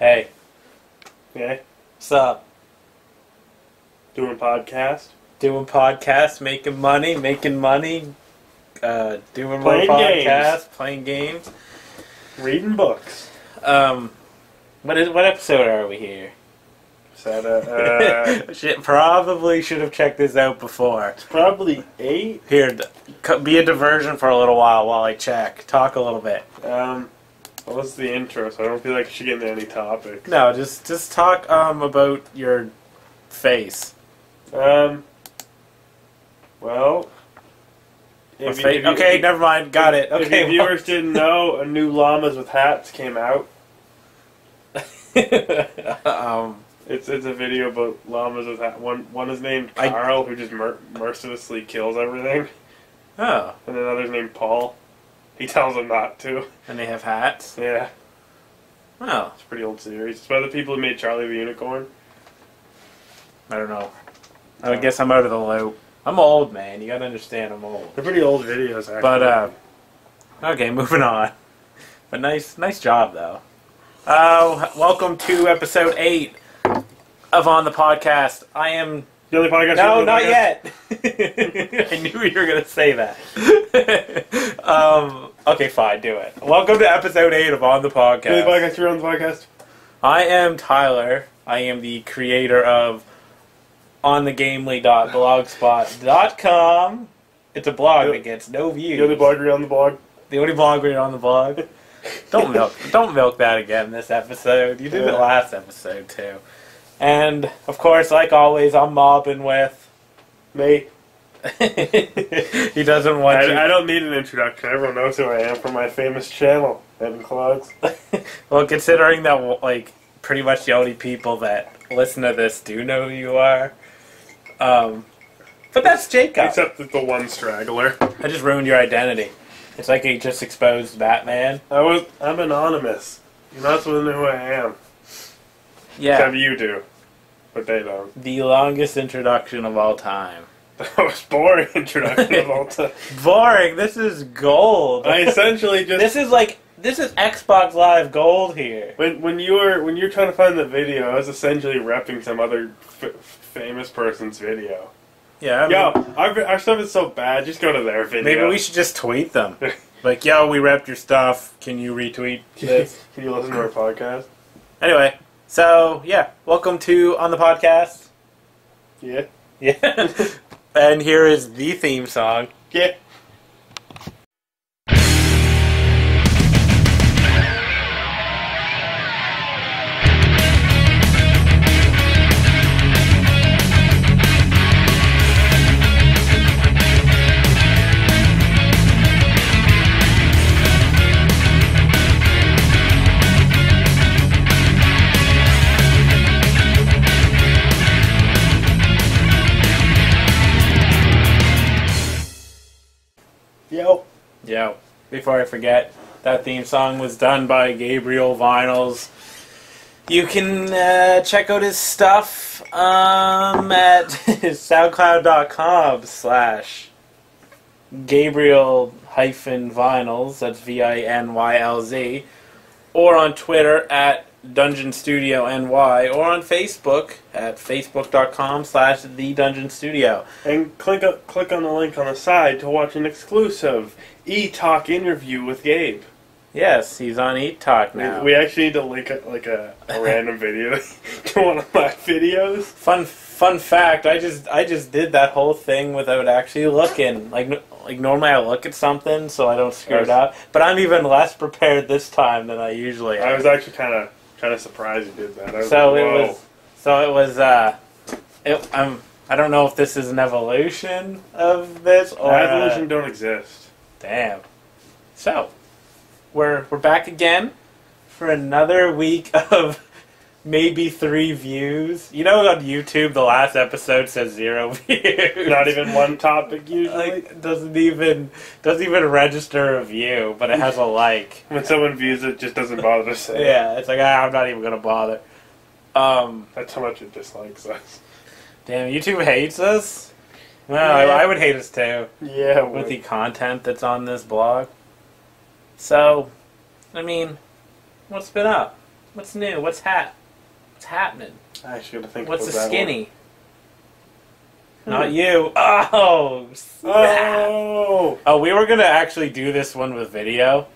Hey, Okay. what's up? Doing a podcast. Doing podcasts, making money, doing more Playing podcasts, games. playing games. Reading books. What episode are we here? So that, Probably should have checked this out before. it's probably 8. Here, be a diversion for a little while I check. Talk a little bit. What was the intro? So I don't feel like I should get into any topics. No, just talk about your face. Well, Okay, never mind. Got it. If Okay, your viewers didn't know, a new Llamas with Hats came out. It's a video about llamas with hats. One is named Carl, who just mercilessly kills everything. Oh. And another's named Paul. He tells them not to. And they have hats? Yeah. Oh. It's a pretty old series. It's by the people who made Charlie the Unicorn. I don't know. I guess I'm out of the loop. I'm old, man. You gotta understand I'm old. They're pretty old videos, actually. But, okay, moving on. But nice job, though. Welcome to episode 8 of On the Podcast. I am... The only podcast... No, not yet! I knew you were gonna say that. Okay, fine, do it. Welcome to episode 8 of On the Podcast. The only podcast you're on the podcast? I am Tyler. I am the creator of onthegamely.blogspot.com. It's a blog that gets no views. The only blogger on the blog? The only blogger on the blog. Don't milk that again this episode. You did it last episode too. And of course, like always, I'm mobbing with Me. He doesn't want you. I don't need an introduction. Everyone knows who I am from my famous channel, Evan Clogs. Well, considering that like pretty much the only people that listen to this do know who you are. But that's Jacob. Except the one straggler. I just ruined your identity. It's like he just exposed Batman. I'm anonymous. You're not supposed to know who I am. Yeah. Except you do. But they don't. The longest introduction of all time. That was boring introduction of all time. Boring. This is gold. I essentially just... This is Xbox Live Gold here. When you're trying to find the video, I was essentially repping some other famous person's video. Yeah. Our stuff is so bad. Just go to their video. Maybe we should just tweet them. Like, yo, we repped your stuff. Can you retweet this? Can you listen to our podcast? Anyway, so yeah, welcome to On the Podcast. Yeah. Yeah. And here is the theme song. Yeah. Yo, before I forget, that theme song was done by Gabriel Vinyls. You can check out his stuff at soundcloud.com/Gabriel-Vinyls, that's VINYLZ, or on Twitter at Dungeon Studio NY, or on Facebook at facebook.com/The Dungeon Studio. And click on the link on the side to watch an exclusive E-Talk interview with Gabe. Yes, he's on E-Talk now. We actually need to link a random video to one of my videos. Fun fact, I just did that whole thing without actually looking. Like normally I look at something so I don't screw it up, but I'm even less prepared this time than I usually am. I was actually kind of surprised you did that. I don't know if this is an evolution of this or evolution don't exist. Damn. So, we're back again for another week of maybe 3 views. You know, on YouTube, the last episode says 0 views. Not even one topic usually. Like, doesn't even register a view, but it has a like. When someone views it, just doesn't bother to say. Yeah, it's like I'm not even gonna bother. That's how much it dislikes us. Damn, YouTube hates us. Well, Yeah. I would hate us too. Yeah, With the content that's on this blog. So, I mean, what's been up? What's new? What's happening? I actually gotta think What's about the that skinny? Not you. Oh, snap. Oh! We were gonna actually do this one with video,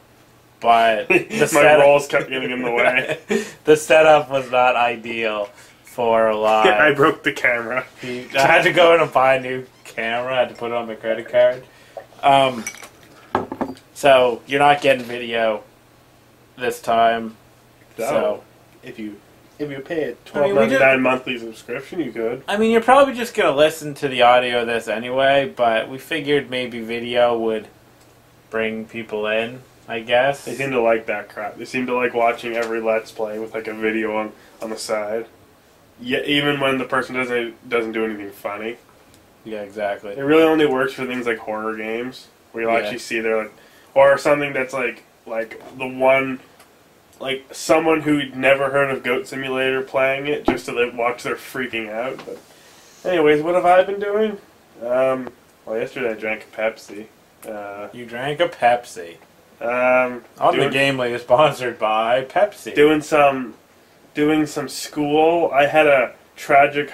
but the My rolls kept getting in the way. The setup was not ideal for live. I broke the camera. I had to go in and buy a new camera. I had to put it on my credit card. So you're not getting video this time. So if you pay a $12.99 monthly subscription, you could. I mean, you're probably just gonna listen to the audio of this anyway. But we figured maybe video would bring people in. I guess They seem to like that crap. They seem to like watching every Let's Play with like a video on the side. Yeah, even when the person doesn't do anything funny. Yeah, exactly. It really only works for things like horror games, where you'll actually see their, like, or something that's like the one, like someone who'd never heard of Goat Simulator playing it just to watch their freaking out. But anyways, what have I been doing? Well, yesterday I drank a Pepsi. You drank a Pepsi. On the Gamely is sponsored by Pepsi. Doing some school. I had a tragic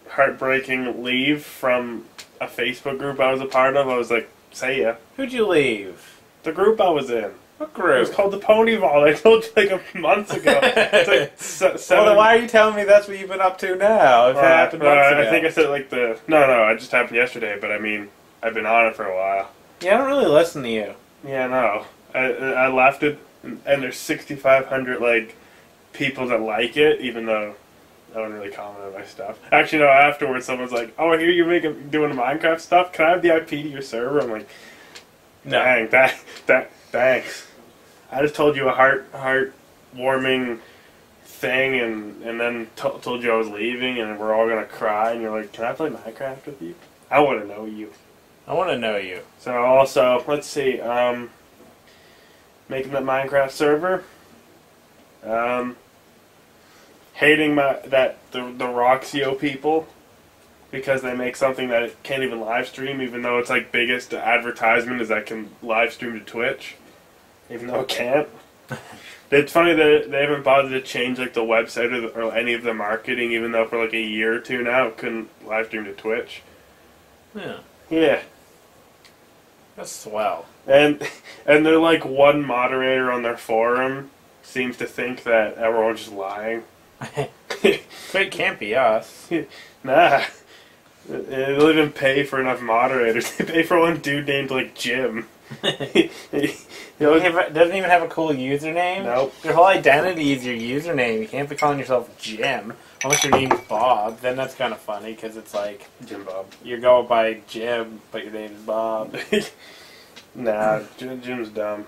heartbreaking leave from a Facebook group I was a part of. I was like, say ya. Who'd you leave? The group I was in. What group? It was called the Pony Vault. I told you like a month ago. It's like well, then why are you telling me that's what you've been up to now? If it happened months ago. I think I said like No, it just happened yesterday, but I mean, I've been on it for a while. Yeah, I don't really listen to you. Yeah, no. I left it, and there's 6,500 like people that like it, even though I don't really comment on my stuff. Actually, no. Afterwards, someone's like, "Oh, I hear you're doing Minecraft stuff. Can I have the IP to your server?" I'm like, "Dang, thanks. I just told you a heart-warming thing, and then told you I was leaving, and we're all gonna cry, and you're like, can I play Minecraft with you? I want to know you. I want to know you. So also, let's see, making that Minecraft server, hating the Roxio people because they make something that it can't even live stream, even though it's like biggest advertisement is that can live stream to Twitch, even though it can't. It's funny that they haven't bothered to change like the website or any of the marketing, even though for like a year or two now it couldn't live stream to Twitch. Yeah. Yeah. That's swell. And they're like one moderator on their forum seems to think that everyone's just lying. But it can't be us. Nah. They don't even pay for enough moderators. They pay for one dude named like Jim. Doesn't even have a cool username. Nope. Your whole identity is your username. You can't be calling yourself Jim unless your name's Bob. Then that's kind of funny because it's like Jim Bob. You're going by Jim, but your name is Bob. Nah, Jim's dumb.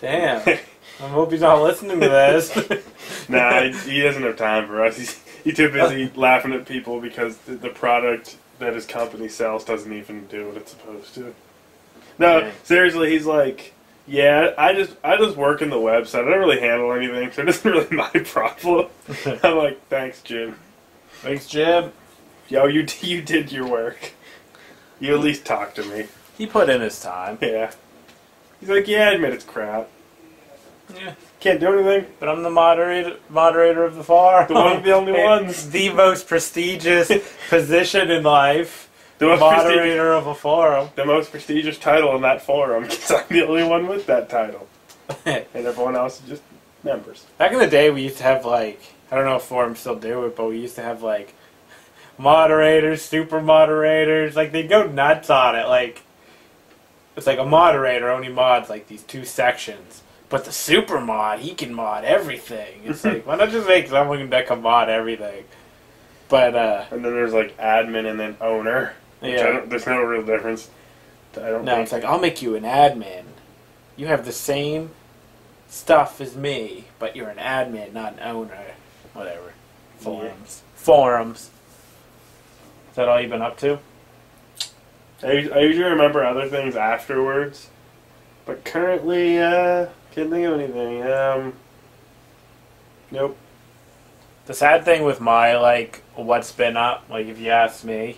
Damn. I hope he's not listening to this. Nah, he doesn't have time for us. He's too busy laughing at people because the product that his company sells doesn't even do what it's supposed to. No, Dang. Seriously, he's like, yeah, I just work in the website. I don't really handle anything, so it isn't really my problem. I'm like, thanks, Jim. Thanks, Jim. Yo, you did your work. You at least talked to me. He put in his time. Yeah. He's like, yeah, I admit it's crap. Yeah. Can't do anything. But I'm the moderator of the forum. One of the only ones. The most prestigious position in life. The most moderator of a forum. The most prestigious title in that forum, because I'm the only one with that title. And everyone else is just members. Back in the day, we used to have, like, I don't know if forums still do it, but we used to have, like, moderators, super moderators. Like, they'd go nuts on it. Like, it's like a moderator only mods, like, these 2 sections. But the super mod, he can mod everything. It's like, why not just make someone that can mod everything? But, and then there's, like, admin and then owner. Yeah. There's no real difference. I don't think. It's like, I'll make you an admin. You have the same stuff as me, but you're an admin, not an owner. Whatever. Forums. Yeah. Forums. Is that all you've been up to? I usually remember other things afterwards. But currently, can't think of anything. Nope. The sad thing with my, like, what's been up, like, if you ask me,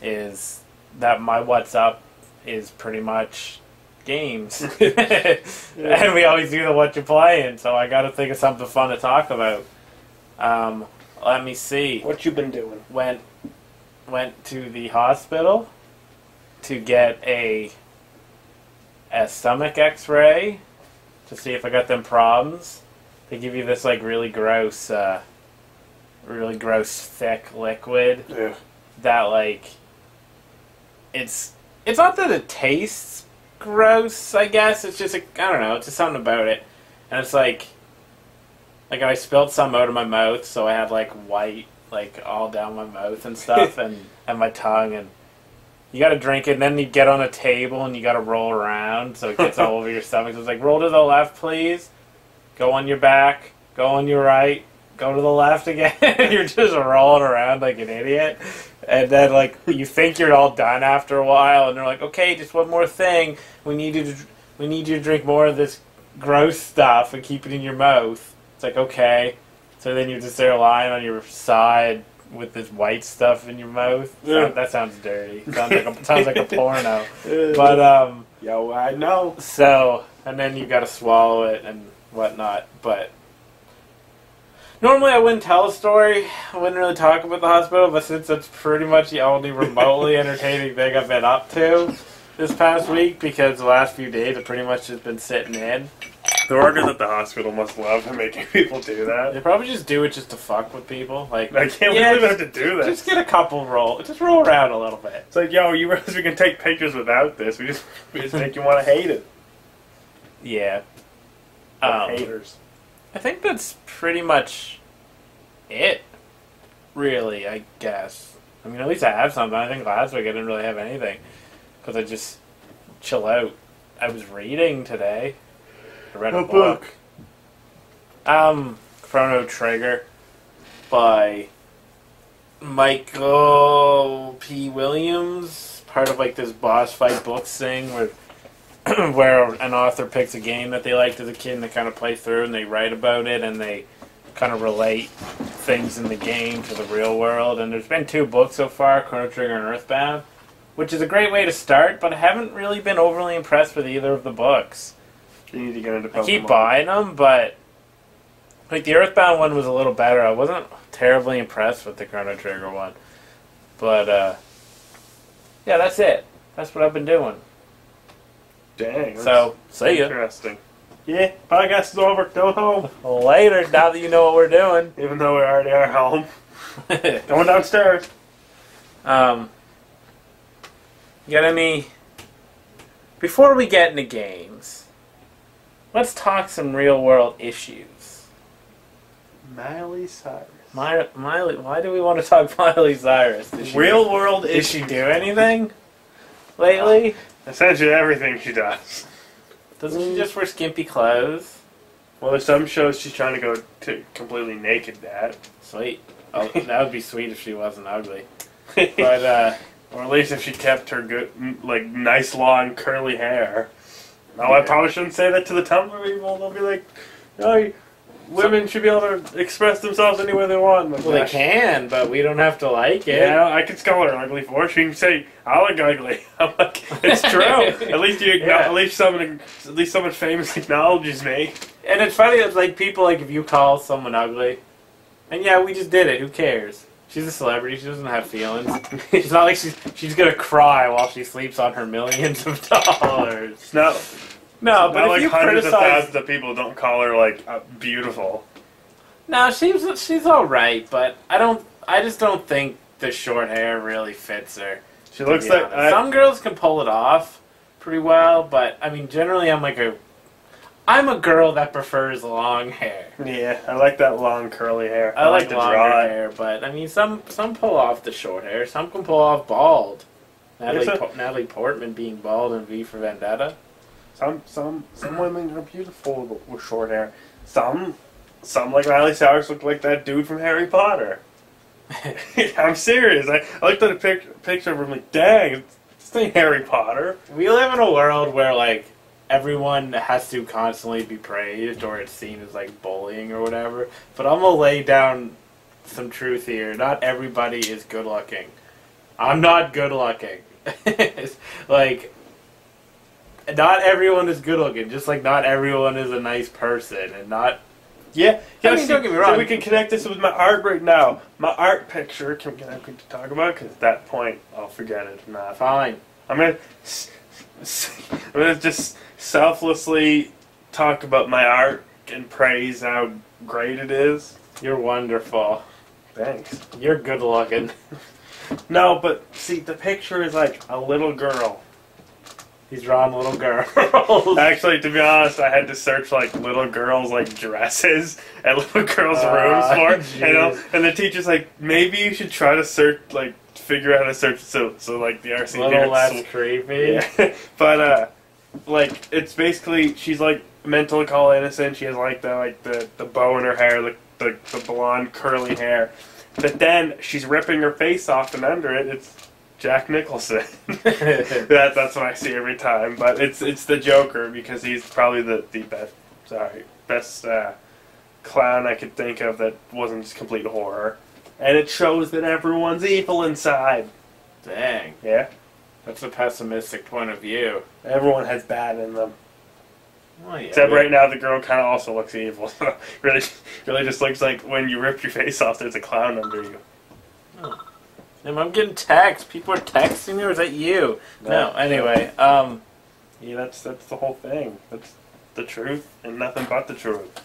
is that my what's up is pretty much games. And we always do the what you playing, so I gotta think of something fun to talk about. Let me see. What you been doing? Went to the hospital to get a stomach x-ray to see if I got them problems. They give you this like really gross thick liquid that like it's not that it tastes gross, I guess. It's just I don't know, it's just something about it. And it's like I spilled some out of my mouth, so I had like white like all down my mouth and stuff and my tongue, and you gotta drink it and then you get on a table and you gotta roll around so it gets all over your stomach. So it's like, roll to the left please, go on your back, go on your right, go to the left again. You're just rolling around like an idiot. And then like you think you're all done after a while, and they're like, okay, just one more thing. We need you to drink more of this gross stuff and keep it in your mouth. It's like, okay. So then you're just there lying on your side with this white stuff in your mouth. Yeah. That sounds dirty. Sounds like a porno. But yo, I know. So, and then you got to swallow it and whatnot. But normally I wouldn't tell a story. I wouldn't really talk about the hospital, but since that's pretty much the only remotely entertaining thing I've been up to this past week, because the last few days I've pretty much just been sitting in. The workers at the hospital must love making people do that. They probably just do it just to fuck with people. Like, I can't believe they have to do that. Just get a couple just roll around a little bit. It's like, yo, you realize we can take pictures without this. We just make you want to hate it. Yeah. Haters. I think that's pretty much it, really, I guess. I mean, at least I have something. I think last week I didn't really have anything, because I just chill out. I was reading today. I read a book. Chrono Trigger by Michael P. Williams, part of like this boss fight books thing where an author picks a game that they liked as a kid and they kind of play through and they write about it and they kind of relate things in the game to the real world. And there's been 2 books so far, Chrono Trigger and Earthbound, which is a great way to start, but I haven't really been overly impressed with either of the books. You need to get into Pokemon. I keep buying them, but like the Earthbound one was a little better. I wasn't terribly impressed with the Chrono Trigger one. But yeah, that's it. That's what I've been doing. Dang. So, see ya. Interesting. Yeah, podcast is over. Go home. Later, now that you know what we're doing. Even though we already are home. Going downstairs. You got any... Before we get into games, let's talk some real-world issues. Miley Cyrus. Miley, why do we want to talk Miley Cyrus? Real-world issues. Did she do anything lately? Essentially everything she does. Doesn't she just wear skimpy clothes? Well, there's some shows she's trying to go to completely naked at. Sweet. Oh, that would be sweet if she wasn't ugly. But, or at least if she kept her good, like, nice long curly hair. No, I probably shouldn't say that to the Tumblr people. They'll be like, "Oh, women should be able to express themselves any way they want." Like, well, they can, but we don't have to like it. Yeah, I could call her ugly for it. She can say, "I look ugly." I'm like, it's true. At least you, at least someone famous acknowledges me. And it's funny that like people like if you call someone ugly, and yeah, we just did it. Who cares? She's a celebrity. She doesn't have feelings. It's not like she's gonna cry while she sleeps on her millions of dollars. No, but not if like you hundreds of criticize, thousands of people don't call her like beautiful. no, she's all right, but I just don't think the short hair really fits her. She looks like some girls can pull it off pretty well, but I mean, generally, I'm a girl that prefers long hair. Yeah, I like that long curly hair. I like longer hair, but I mean, some pull off the short hair. Some can pull off bald. Natalie Portman being bald in V for Vendetta. Some women are beautiful with short hair. Some like Miley Cyrus look like that dude from Harry Potter. I'm serious. I looked at a picture of him like, dang, this ain't Harry Potter. We live in a world where like everyone has to constantly be praised or it's seen as like bullying or whatever. But I'm gonna lay down some truth here. Not everybody is good looking. I'm not good looking. Like, not everyone is good looking. Just like not everyone is a nice person, and not. Yeah, I mean, don't get me wrong. So we can connect this with my art right now. My art picture. Can I talk about? Because at that point, I'll forget it. Not Fine. I'm gonna just selflessly talk about my art and praise how great it is. You're wonderful. Thanks. You're good looking. No, but see, the picture is like a little girl. He's drawing little girls. Actually, to be honest, I had to search like little girls like dresses at little girls' rooms for, you know. And the teacher's like, maybe you should try to search, like, figure out how to search so like the RC. Little less creepy. Yeah. But like it's basically she's like meant to look all innocent. She has like the bow in her hair, the blonde curly hair. But then she's ripping her face off, and under it, it's Jack Nicholson. That's what I see every time. But it's the Joker because he's probably the best clown I could think of that wasn't just complete horror. And it shows that everyone's evil inside. Dang. Yeah. That's a pessimistic point of view. Everyone has bad in them. Oh, yeah, Except right now the girl kind of also looks evil. So really just looks like when you rip your face off, there's a clown under you. Oh. I'm getting texts. People are texting me, or is that you? No. Anyway, yeah, that's the whole thing. That's the truth and nothing but the truth.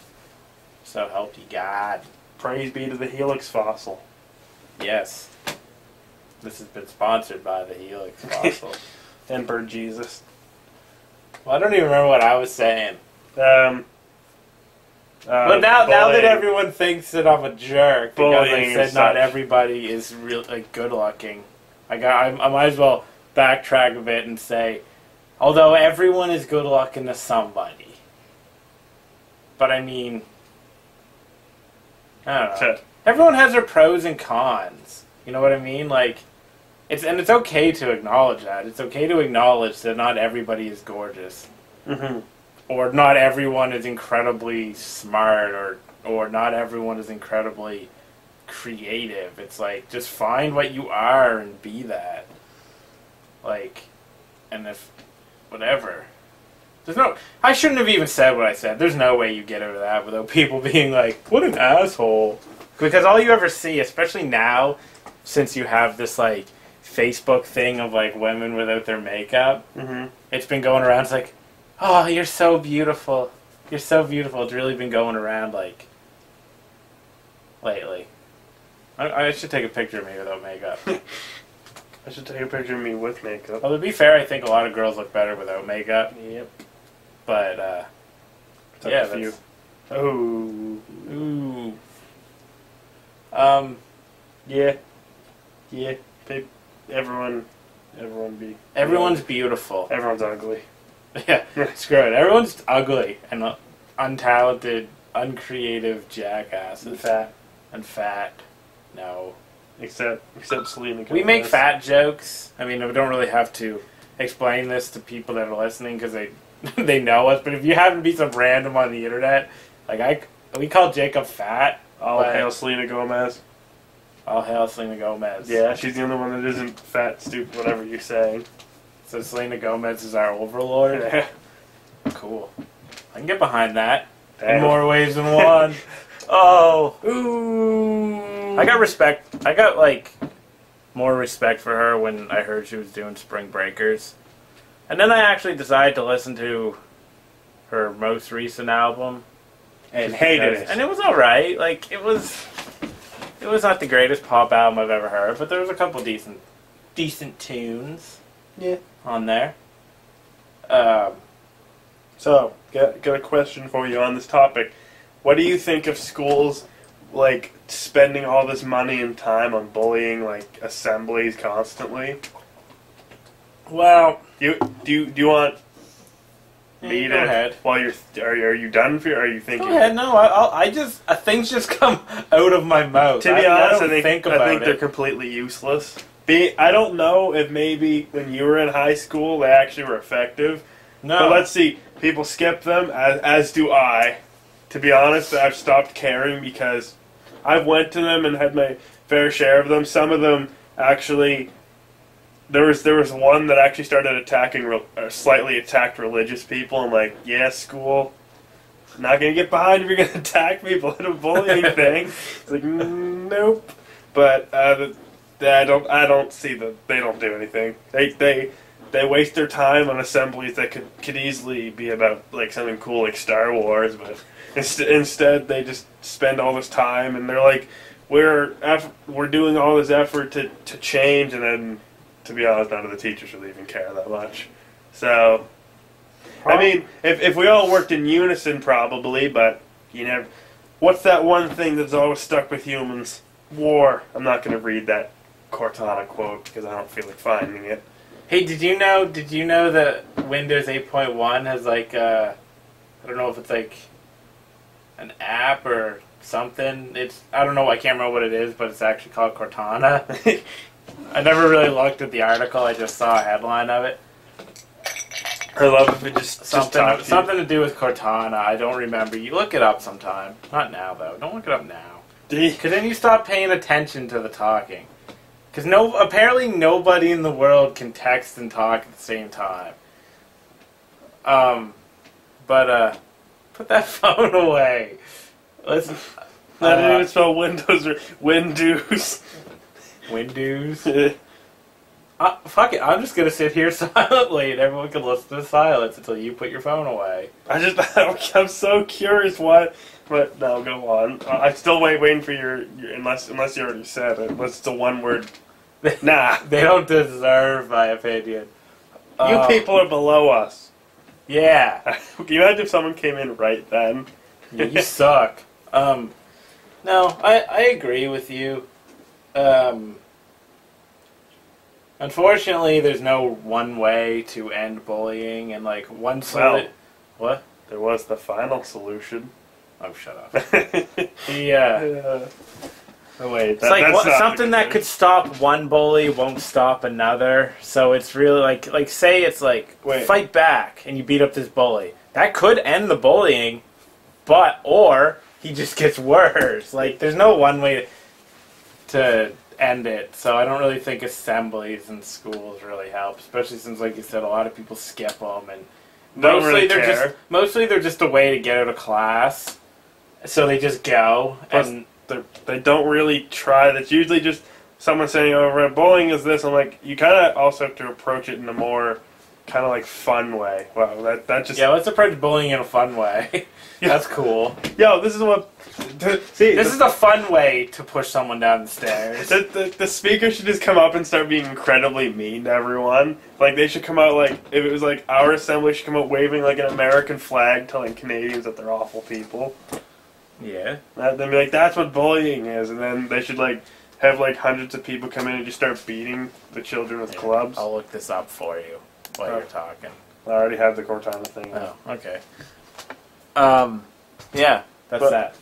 So help you God. Praise be to the Helix fossil. Yes. This has been sponsored by the Helix fossil. And Bird Jesus. Well, I don't even remember what I was saying. But now that everyone thinks that I'm a jerk because I said not such. Everybody is real good looking, I might as well backtrack a bit and say, although everyone is good looking to somebody, but I mean, I don't know. Everyone has their pros and cons. You know what I mean? Like, it's okay to acknowledge that. It's okay to acknowledge that not everybody is gorgeous. Mm-hmm. Or not everyone is incredibly smart, or not everyone is incredibly creative. It's like, just find what you are and be that. Like, and if, whatever. I shouldn't have even said what I said. There's no way you get over that without people being like, what an asshole. Because all you ever see, especially now, since you have this, like, Facebook thing of, like, women without their makeup, it's been going around, it's like, oh, you're so beautiful. You're so beautiful. It's really been going around, like, lately. I should take a picture of me without makeup. I should take a picture of me with makeup. Well, to be fair, I think a lot of girls look better without makeup. Yep. But, yeah, that's... You. Oh. Ooh. Yeah. Yeah. Everyone's beautiful. Everyone's ugly. Yeah, screw it. Everyone's ugly and untalented, uncreative jackasses. And fat. No. Except Selena Gomez. We make fat jokes. I mean, we don't really have to explain this to people that are listening because they know us. But if you happen to be some random on the internet, like we call Jacob fat. All hail Selena Gomez. All hail Selena Gomez. Yeah, she's the only one that isn't fat, stupid, whatever you're saying. So Selena Gomez is our overlord? Yeah. Cool. I can get behind that. Damn. In more ways than one. Oh. Ooh. I got respect. I got, like, more respect for her when I heard she was doing Spring Breakers. And then I actually decided to listen to her most recent album. And hated it. And it was alright. Like, it was not the greatest pop album I've ever heard, but there was a couple decent tunes. Yeah. On there. So, got a question for you on this topic. What do you think of schools, like, spending all this money and time on bullying, like, assemblies constantly? Well, do you want me go ahead. While are you done for? Are you thinking? Go ahead. No, I just things just come out of my mouth. To be honest, I think they're completely useless. I don't know if maybe when you were in high school they actually were effective. No. But let's see. People skip them, as do I. To be honest, I've stopped caring because I've went to them and had my fair share of them. Some of them actually there was one that actually started attacking, slightly attacked religious people. I'm like, yeah, school, not gonna get behind if you're gonna attack people in a bullying thing. It's like, nope. But I don't see that they don't do anything. They waste their time on assemblies that could easily be about like something cool like Star Wars, but instead they just spend all this time and they're like, we're doing all this effort to change, and then, to be honest, none of the teachers really even care that much. So, I mean, if we all worked in unison, probably, but you never. What's that one thing that's always stuck with humans? War. I'm not going to read that Cortana quote because I don't feel like finding it. Hey, did you know that Windows 8.1 has like I don't know if it's like an app or something. I don't know. I can't remember what it is, but it's actually called Cortana. I never really looked at the article. I just saw a headline of it. I love if it just something to do with Cortana. I don't remember. You look it up sometime. Not now though. Don't look it up now. Because then you stop paying attention to the talking. Because apparently nobody in the world can text and talk at the same time. But put that phone away. Listen. I didn't even spell Windows or Windows. Windows. Fuck it. I'm just gonna sit here silently, and everyone can listen to silence until you put your phone away. I'm so curious what. But no, go on. I'm still waiting for your unless you already said it. Unless it's a one word. Nah, they don't deserve my opinion. You people are below us. Yeah. Can you imagine if someone came in right then? Yeah, you suck. No, I agree with you. Unfortunately, there's no one way to end bullying, and like one solution. What? There was the final solution. Oh, shut up. Oh wait, it's like something that could stop one bully won't stop another. So it's really like say it's like fight back and you beat up this bully. That could end the bullying, or he just gets worse. Like there's no one way to end it. So I don't really think assemblies in schools really help, especially since, like you said, a lot of people skip them and mostly they're just a way to get out of class. So they just go and they don't really try. That's usually just someone saying, "Oh, bullying is this." I'm like, you kind of also have to approach it in a more kind of like fun way. Wow, that just let's approach bullying in a fun way. That's cool. Yo, this is what. This is a fun way to push someone down the stairs. The speaker should just come up and start being incredibly mean to everyone. Like, they should come out, like, if it was, like, our assembly should come out waving, like, an American flag telling Canadians that they're awful people. Yeah. Then be like, that's what bullying is. And then they should, like, have, like, hundreds of people come in and just start beating the children with clubs. I'll look this up for you while you're talking. I already have the Cortana thing. Oh, okay. Yeah, that's that.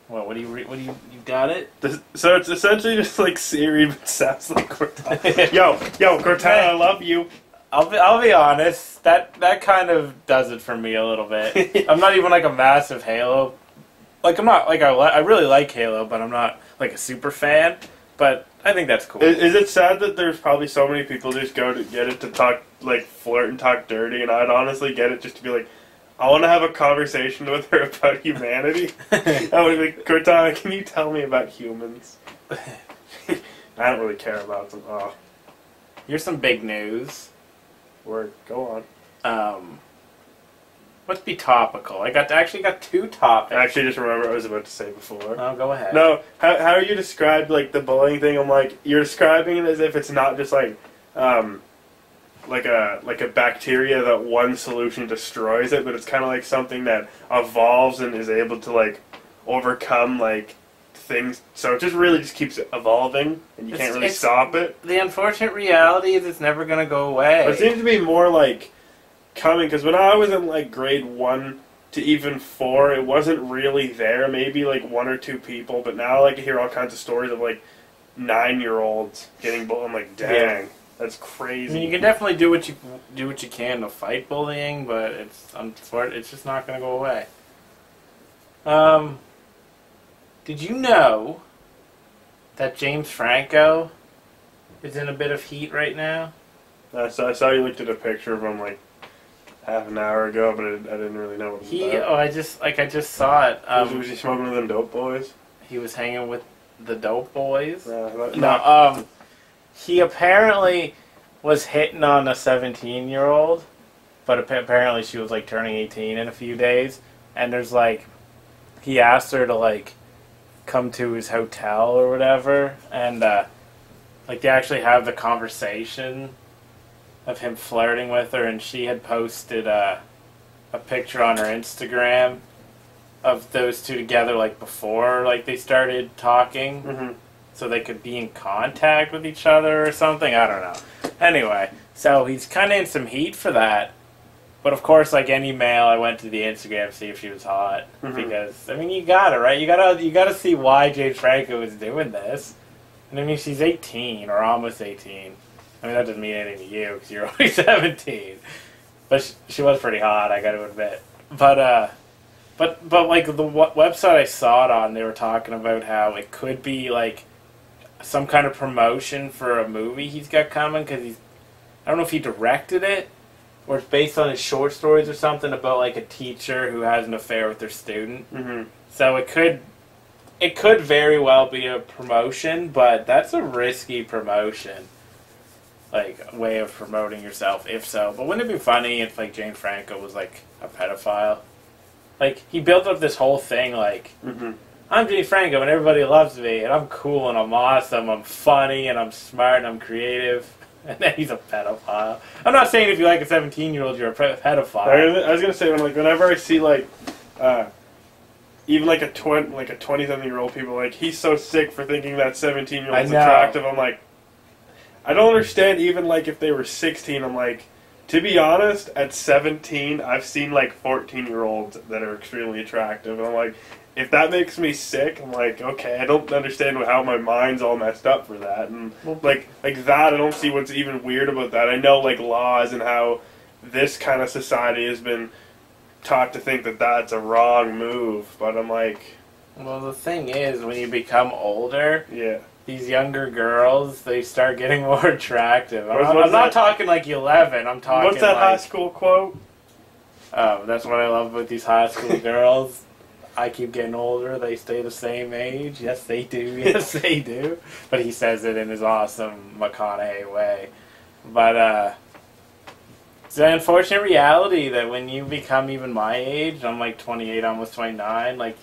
What do you got it? So it's essentially just like Siri, but sounds like Cortana. yo, Cortana, I love you. I'll be honest. That kind of does it for me a little bit. I'm not even like a massive Halo. Like I'm not like I really like Halo, but I'm not like a super fan. But I think that's cool. Is it sad that there's probably so many people just go to get it to talk like flirt and talk dirty, and I'd honestly get it just to be like, I want to have a conversation with her about humanity. I would be like, Cortana, can you tell me about humans? I don't really care about them. Oh. Here's some big news. Word, go on. Let's be topical. I actually got two topics. I actually just remember what I was about to say before. Oh, go ahead. No, how you described like the bullying thing? I'm like, you're describing it as if it's not just like a bacteria that one solution destroys it, but it's kind of like something that evolves and is able to like overcome like things. So it just keeps evolving, and you can't really stop it. The unfortunate reality is it's never going to go away. It seems to be more like coming, because when I was in like grade 1 to even 4, it wasn't really there. Maybe like 1 or 2 people, but now like I hear all kinds of stories of like 9-year-olds getting bullied. I'm like, dang. Yeah. That's crazy. I mean, you can definitely do what you can to fight bullying, but it's just not going to go away. Did you know that James Franco is in a bit of heat right now. I saw you looked at a picture of him like half an hour ago, but I didn't really know what it was about. I just saw it. Was he smoking with them dope boys? He was hanging with the dope boys. No. He apparently was hitting on a 17-year-old, but apparently she was like turning 18 in a few days, and there's like, he asked her to like come to his hotel or whatever, and like they actually have the conversation of him flirting with her, and she had posted a picture on her Instagram of those two together like before like they started talking. Mm-hmm. So they could be in contact with each other or something. I don't know. Anyway, so he's kind of in some heat for that. But of course, like any male, I went to the Instagram to see if she was hot. Mm-hmm. Because, I mean, you gotta, right? You gotta see why James Franco is doing this. And I mean, she's 18, or almost 18. I mean, that doesn't mean anything to you, because you're only 17. But she was pretty hot, I gotta admit. But like, the website I saw it on, they were talking about how it could be, like, some kind of promotion for a movie he's got coming, because I don't know if he directed it, or it's based on his short stories or something about like a teacher who has an affair with their student. Mm-hmm. So it could very well be a promotion, but that's a risky promotion, like way of promoting yourself, if so. But wouldn't it be funny if like James Franco was like a pedophile? Like he built up this whole thing like, mm-hmm. I'm James Franco and everybody loves me and I'm cool and I'm awesome, I'm funny and I'm smart and I'm creative. And then he's a pedophile. I'm not saying if you like a 17-year-old, you're a pedophile. I was gonna say whenever I see like, even like a 20-something-year-old people like he's so sick for thinking that 17-year-old's attractive. I'm like, I don't understand. Even like if they were 16, I'm like, to be honest, at 17, I've seen like 14-year-olds that are extremely attractive, and I'm like, if that makes me sick, I'm like, okay, I don't understand how my mind's all messed up for that. And, like that, I don't see what's even weird about that. I know, like, laws and how this kind of society has been taught to think that that's a wrong move. But I'm like... Well, the thing is, when you become older, yeah, these younger girls, they start getting more attractive. I'm not talking, like, 11. I'm talking, what's that high school quote? Oh, that's what I love about these high school girls. I keep getting older, they stay the same age. Yes, they do. Yes, they do. But he says it in his awesome McConaughey way. But, it's an unfortunate reality that when you become even my age, I'm like 28, almost 29, like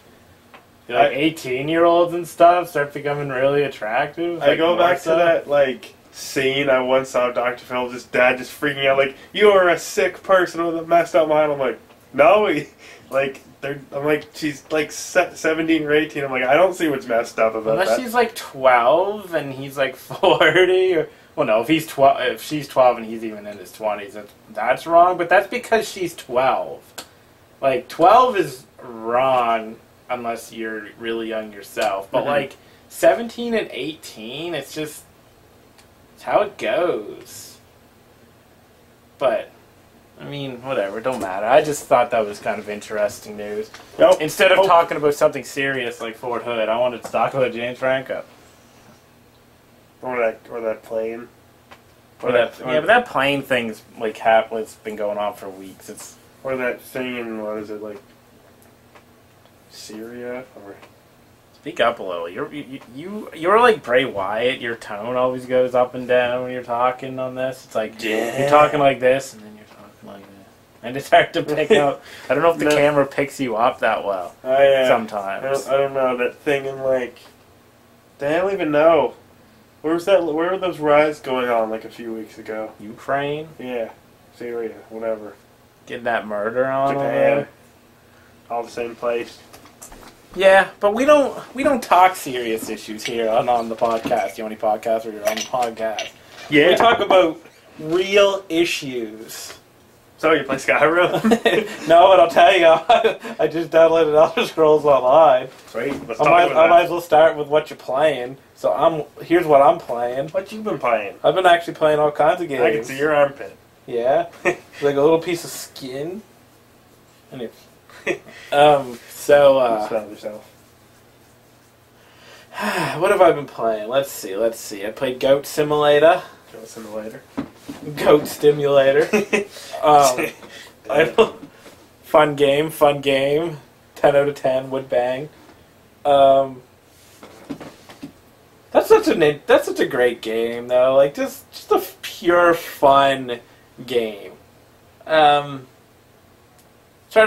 18-year-olds and stuff start becoming really attractive. I go back to that, like, scene I once saw of Dr. Phil's dad just freaking out, like, you are a sick person with a messed up mind. I'm like, no, I'm like, she's like 17 or 18. I'm like, I don't see what's messed up about that. Unless she's like 12 and he's like 40. Well, no, if she's 12 and he's even in his 20s, that's wrong. But that's because she's 12. Like, 12 is wrong unless you're really young yourself. But like 17 and 18, it's just it's how it goes. But I mean, whatever, it don't matter. I just thought that was kind of interesting news. Nope. Instead of talking about something serious like Fort Hood, I wanted to talk about James Franco. Or that plane. But that plane thing's like it's been going on for weeks. Or that thing in, what is it, like Syria? Or speak up a little. You're like Bray Wyatt. Your tone always goes up and down when you're talking on this. It's like you're talking like this, and then you're talking like this, and it's hard to pick up. I don't know if the camera picks you up that well. Sometimes I don't know that thing in like. I don't even know. Where were those riots going on like a few weeks ago? Ukraine? Yeah, Syria, whatever. Get that murder on Japan. All the same place. Yeah, but we don't talk serious issues here on the podcast. The only podcast where you're on the podcast. Yeah. We talk about real issues. So you play Skyrim? No, but I'll tell you, I just downloaded Elder Scrolls Online. Sweet. I might as well start with what you're playing. So here's what I'm playing. What you been playing? I've been actually playing all kinds of games. I can see your armpit. Yeah, like a little piece of skin. Anyway, Smell yourself. What have I been playing? Let's see. I played Goat Simulator. Goat Simulator. Goat Stimulator. Fun game. 10 out of 10, would bang. That's such a great game though. Like just a pure fun game. Started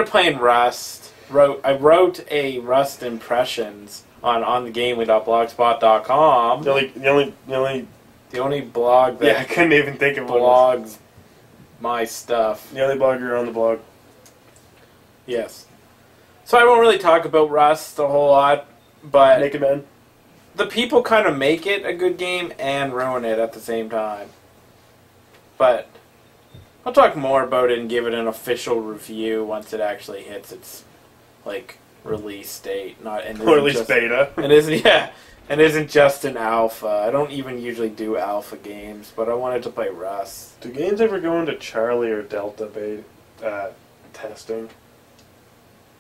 playing Rust. I wrote a Rust impressions on thegamely.blogspot.com. The only blog that I couldn't even think of blogs my stuff. The only blogger on the blog. Yes. So I won't really talk about Rust a whole lot, but Naked Man. The people kind of make it a good game and ruin it at the same time. But I'll talk more about it and give it an official review once it actually hits its release date, or at least beta. It isn't just an alpha. I don't even usually do alpha games, but I wanted to play Rust. Do games ever go into Charlie or Delta beta testing?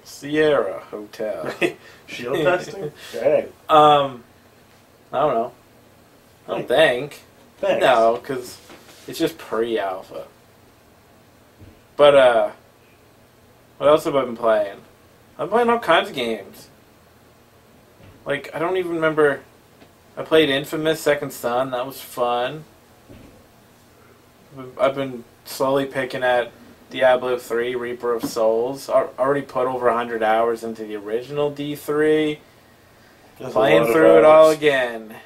Sierra Hotel. Shield testing? Dang. I don't know. I don't think. Thanks. No, because it's just pre-alpha. But, what else have I been playing? I'm playing all kinds of games. I don't even remember. I played Infamous Second Son. That was fun. I've been slowly picking at Diablo 3, Reaper of Souls. Already put over 100 hours into the original D3. Playing through it all again.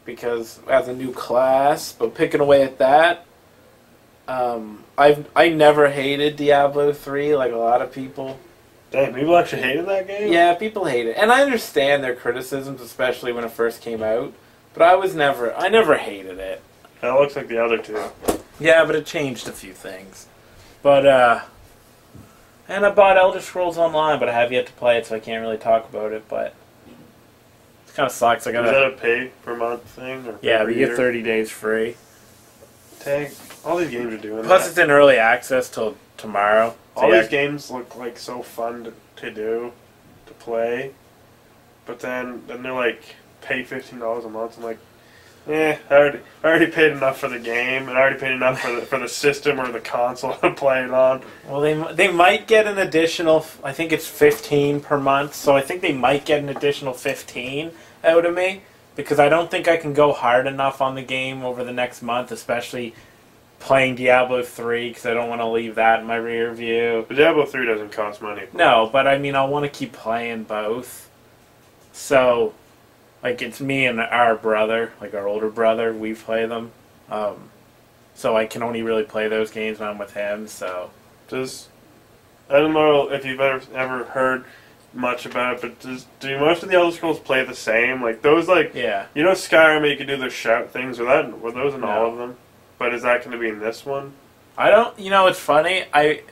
Because as a new class, but picking away at that. I never hated Diablo 3 like a lot of people. Dang, people actually hated that game? Yeah, people hate it. And I understand their criticisms, especially when it first came out. But I never hated it. That looks like the other two. Yeah, but it changed a few things. But, and I bought Elder Scrolls Online, but I have yet to play it, so I can't really talk about it, but it kind of sucks. Is that a pay per month thing? Or yeah, we get 30 days free. Dang, all these games are doing Plus, that. it's in early access till tomorrow. So all these games look like so fun to do, to play, but then they're like, pay $15 a month. I'm like, I already paid enough for the game, and I already paid enough for the system or the console to play it on. Well, they might get an additional, I think it's 15 per month, so I think they might get an additional 15 out of me, because I don't think I can go hard enough on the game over the next month, especially playing Diablo 3, because I don't want to leave that in my rear view. But Diablo 3 doesn't cost money. No, but I mean, I want to keep playing both. So, it's me and our brother, our older brother, we play them. So I can only really play those games when I'm with him, so. I don't know if you've ever heard much about it, but do most of the Elder Scrolls play the same? Yeah. You know Skyrim, you can do those shout things, were those in all No. of them? But is that going to be in this one? I don't, it's funny, I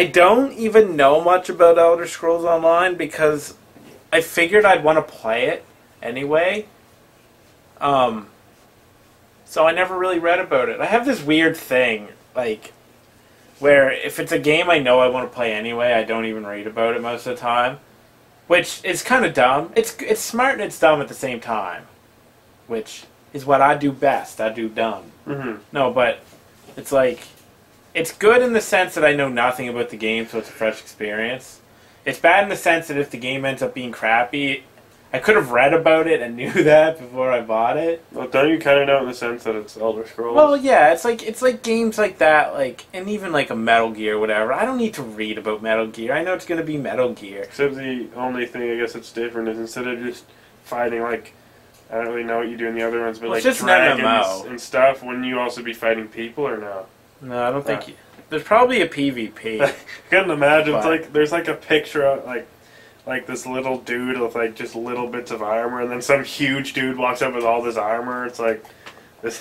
don't even know much about Elder Scrolls Online because I figured I'd want to play it anyway. So I never really read about it. I have this weird thing, where if it's a game I know I want to play anyway, I don't even read about it most of the time. Which is kind of dumb. It's smart and it's dumb at the same time. Which is what I do best. I do dumb. Mm-hmm. No, but it's it's good in the sense that I know nothing about the game, so it's a fresh experience. It's bad in the sense that if the game ends up being crappy, I could have read about it and knew that before I bought it. Well, don't you kind of know in the sense that it's Elder Scrolls? Well, yeah, it's like games like that, and even a Metal Gear or whatever. I don't need to read about Metal Gear. I know it's going to be Metal Gear. Except the only thing I guess that's different is instead of just fighting I don't really know what you do in the other ones, but It's just an dragons MMO. and stuff, wouldn't you also be fighting people or no? No, I don't think there's probably a PvP. I couldn't imagine. But- It's there's a picture of this little dude with just little bits of armor, and then some huge dude walks up with all this armor. It's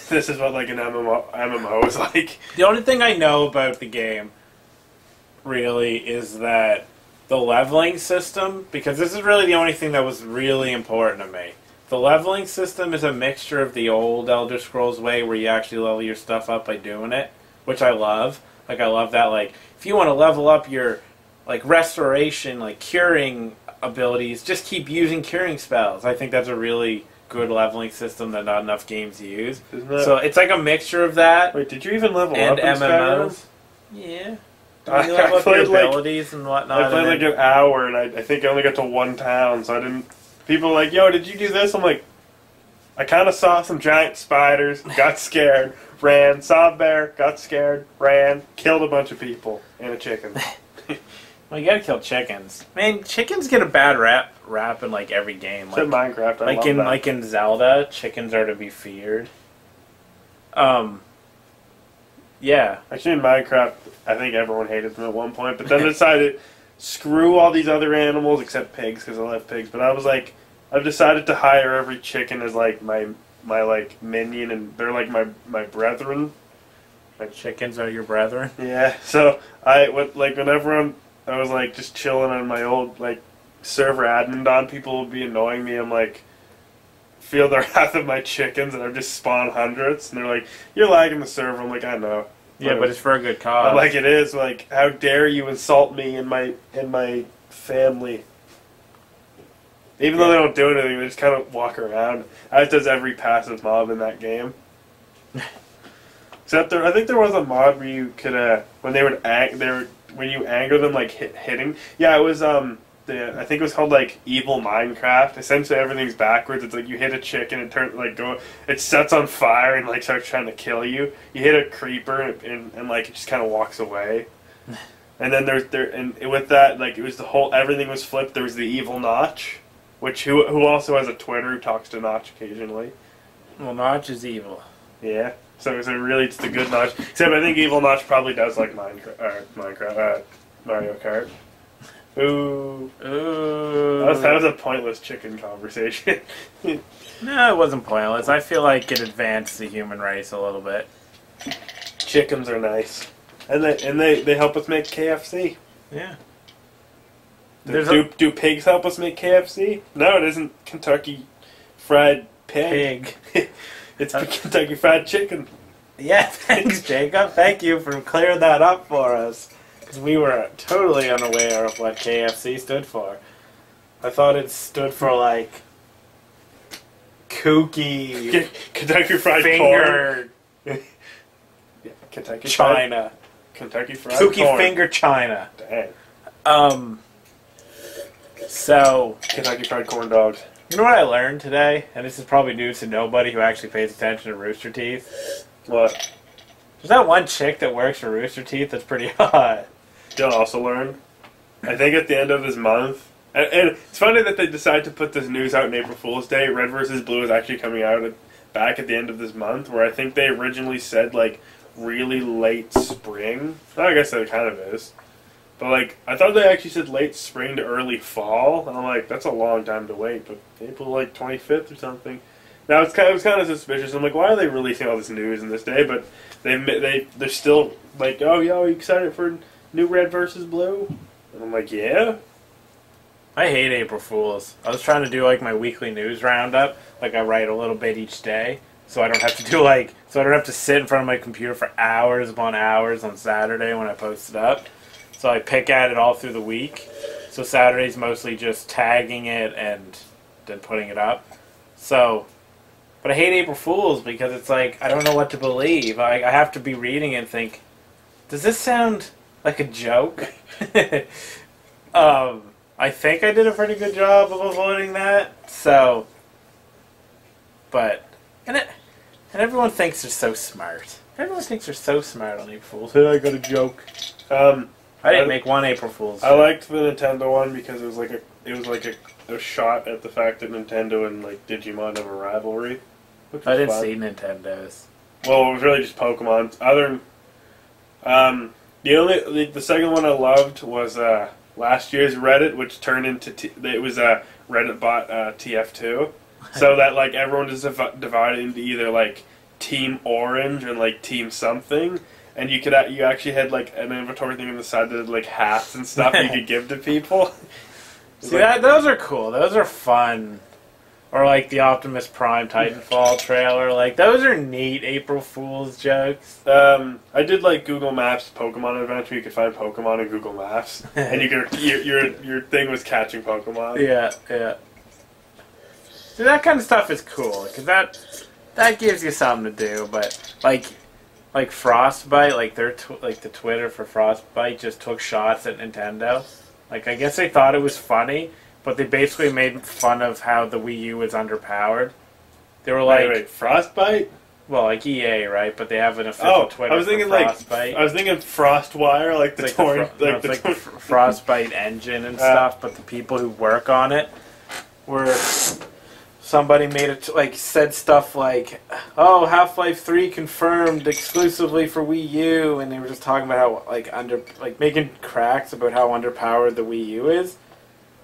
this is what an MMO is like. The only thing I know about the game, really, is that the leveling system, because this is really the only thing that was really important to me. The leveling system is a mixture of the old Elder Scrolls way, where you actually level your stuff up by doing it, which I love. I love that, if you want to level up your, restoration, curing abilities, just keep using curing spells. I think that's a really good leveling system that not enough games use. So it's like a mixture of that. Wait, did you even level and up in MMOs? Yeah. You level up your abilities and whatnot. I played like an hour, and I think I only got to one town, so I didn't... People were like, yo, did you do this? I'm like, I kind of saw some giant spiders, got scared, ran, saw a bear, got scared, ran, killed a bunch of people, and a chicken. Well, you gotta kill chickens. Man, chickens get a bad rap in like every game. Except Minecraft, I love that. Like in Zelda, chickens are to be feared. Yeah. Actually, in Minecraft, I think everyone hated them at one point, but then decided, screw all these other animals except pigs, because I love pigs. But I was like, I've decided to hire every chicken as like my like minion, and they're like my brethren. Like chickens are your brethren. Yeah. So whenever I was like just chilling on my old like server admin on, people would be annoying me. I'm like, feel the wrath of my chickens, and I just spawn hundreds, and they're like, you're lagging the server. I'm like, I know. Yeah, but it's for a good cause. I'm like, it is. Like, how dare you insult me and my family? Even though they don't do anything, they just kind of walk around. As does every passive mob in that game. Except I think there was a mod where you could when you anger them, like hitting. Yeah, it was I think it was called like Evil Minecraft. Essentially, everything's backwards. It's like you hit a chicken and it sets on fire and like starts trying to kill you. You hit a creeper and like it just kind of walks away. And then with that, like it was everything was flipped. There was the evil Notch, who also has a Twitter, who talks to Notch occasionally. Well, Notch is evil. Yeah. So really, it's the good Notch. Except I think evil Notch probably does like Minecraft, Mario Kart. Ooh. That was a pointless chicken conversation. No, it wasn't pointless. I feel like it advanced the human race a little bit. Chickens are nice, and they help us make KFC. Yeah. Do pigs help us make KFC? No, it isn't Kentucky Fried Pig. It's Kentucky Fried Chicken. Yeah, thanks, Jacob. Thank you for clearing that up for us. Because we were totally unaware of what KFC stood for. I thought it stood for, like, kooky... Kentucky Fried Finger... Corn. Yeah, Kentucky China. Kentucky Fried Kooky Corn. Finger China. Dang. So... Kentucky Fried Corn Dogs. You know what I learned today? And this is probably news to nobody who actually pays attention to Rooster Teeth. What? There's that one chick that works for Rooster Teeth that's pretty hot. You'll also learn, I think at the end of this month, and it's funny that they decide to put this news out on April Fool's Day. Red vs. Blue is actually coming out back at the end of this month, where I think they originally said like really late spring. I guess that kind of is. But, like, I thought they actually said late spring to early fall. And I'm like, that's a long time to wait. But April, like, 25th or something. Now, it was kind of suspicious. I'm like, why are they releasing all this news in this day? But they're still like, oh, yo, are you excited for new Red versus Blue? And I'm like, yeah. I hate April Fools. I was trying to do, like, my weekly news roundup. Like, I write a little bit each day. So I don't have to so I don't have to sit in front of my computer for hours upon hours on Saturday when I post it up. So I pick at it all through the week. So Saturday's mostly just tagging it and then putting it up. So, but I hate April Fools because it's like, I don't know what to believe. I have to be reading it and think, does this sound like a joke? I think I did a pretty good job of avoiding that. So, but, and everyone thinks they're so smart. Everyone thinks they're so smart on April Fools. Hey, I got a joke. I didn't make one April Fool's. I liked the Nintendo one because it was like a shot at the fact that Nintendo and like Digimon have a rivalry. I didn't see Nintendo's. Well, it was really just Pokemon. The second one I loved was last year's Reddit, which turned into it was Reddit bot TF2, so that like everyone is divided into either like Team Orange and like Team something. And you actually had like an inventory thing on the side that had like hats and stuff you could give to people. See, those are cool. Those are fun. Or like the Optimus Prime Titanfall trailer. Like, those are neat April Fool's jokes. I did like Google Maps Pokemon Adventure. You could find Pokemon in Google Maps, and your thing was catching Pokemon. Yeah, yeah. So that kind of stuff is cool because that gives you something to do. But like Frostbite, like like the Twitter for Frostbite just took shots at Nintendo. Like, I guess they thought it was funny, but they basically made fun of how the Wii U is underpowered. They were like, wait, Frostbite? Well, like EA, right? But they have an official Twitter. I was thinking for Frostbite. I was thinking Frostwire, like the torrent, the Frostbite engine and stuff. But the people who work on it were somebody made it said stuff like, "Oh, Half-Life 3 confirmed exclusively for Wii U," and they were just talking about how making cracks about how underpowered the Wii U is.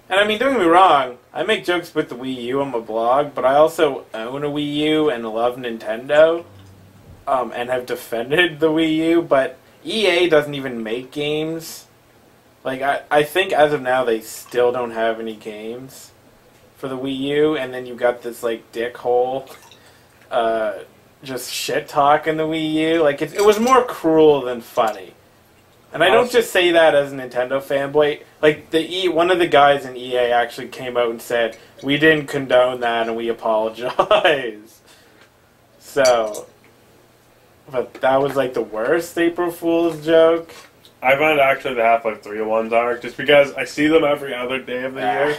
And I mean, don't get me wrong, I make jokes with the Wii U on my blog, but I also own a Wii U and love Nintendo, and have defended the Wii U, but EA doesn't even make games. Like, I think as of now they still don't have any games for the Wii U, and then you got this, like, dickhole, just shit-talking the Wii U. Like, it was more cruel than funny. And I don't just say that as a Nintendo fanboy. Like, one of the guys in EA actually came out and said, "We didn't condone that and we apologize." So, but that was like the worst April Fool's joke. I find actually the Half-Life 3 ones are, just because I see them every other day of the year.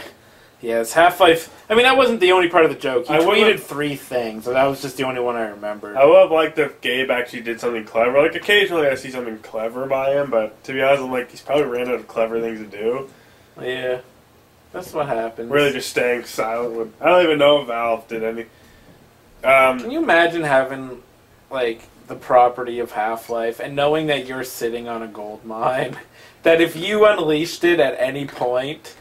Yeah, it's Half-Life. I mean, that wasn't the only part of the joke. He tweeted 3 things, so that was just the only one I remembered. I would have liked if Gabe actually did something clever. Like, occasionally I see something clever by him, but to be honest, I'm like, he's probably ran out of clever things to do. Yeah, that's what happens. Really just staying silent. I don't even know if Valve did any. Can you imagine having, like, the property of Half-Life and knowing that you're sitting on a gold mine? That if you unleashed it at any point,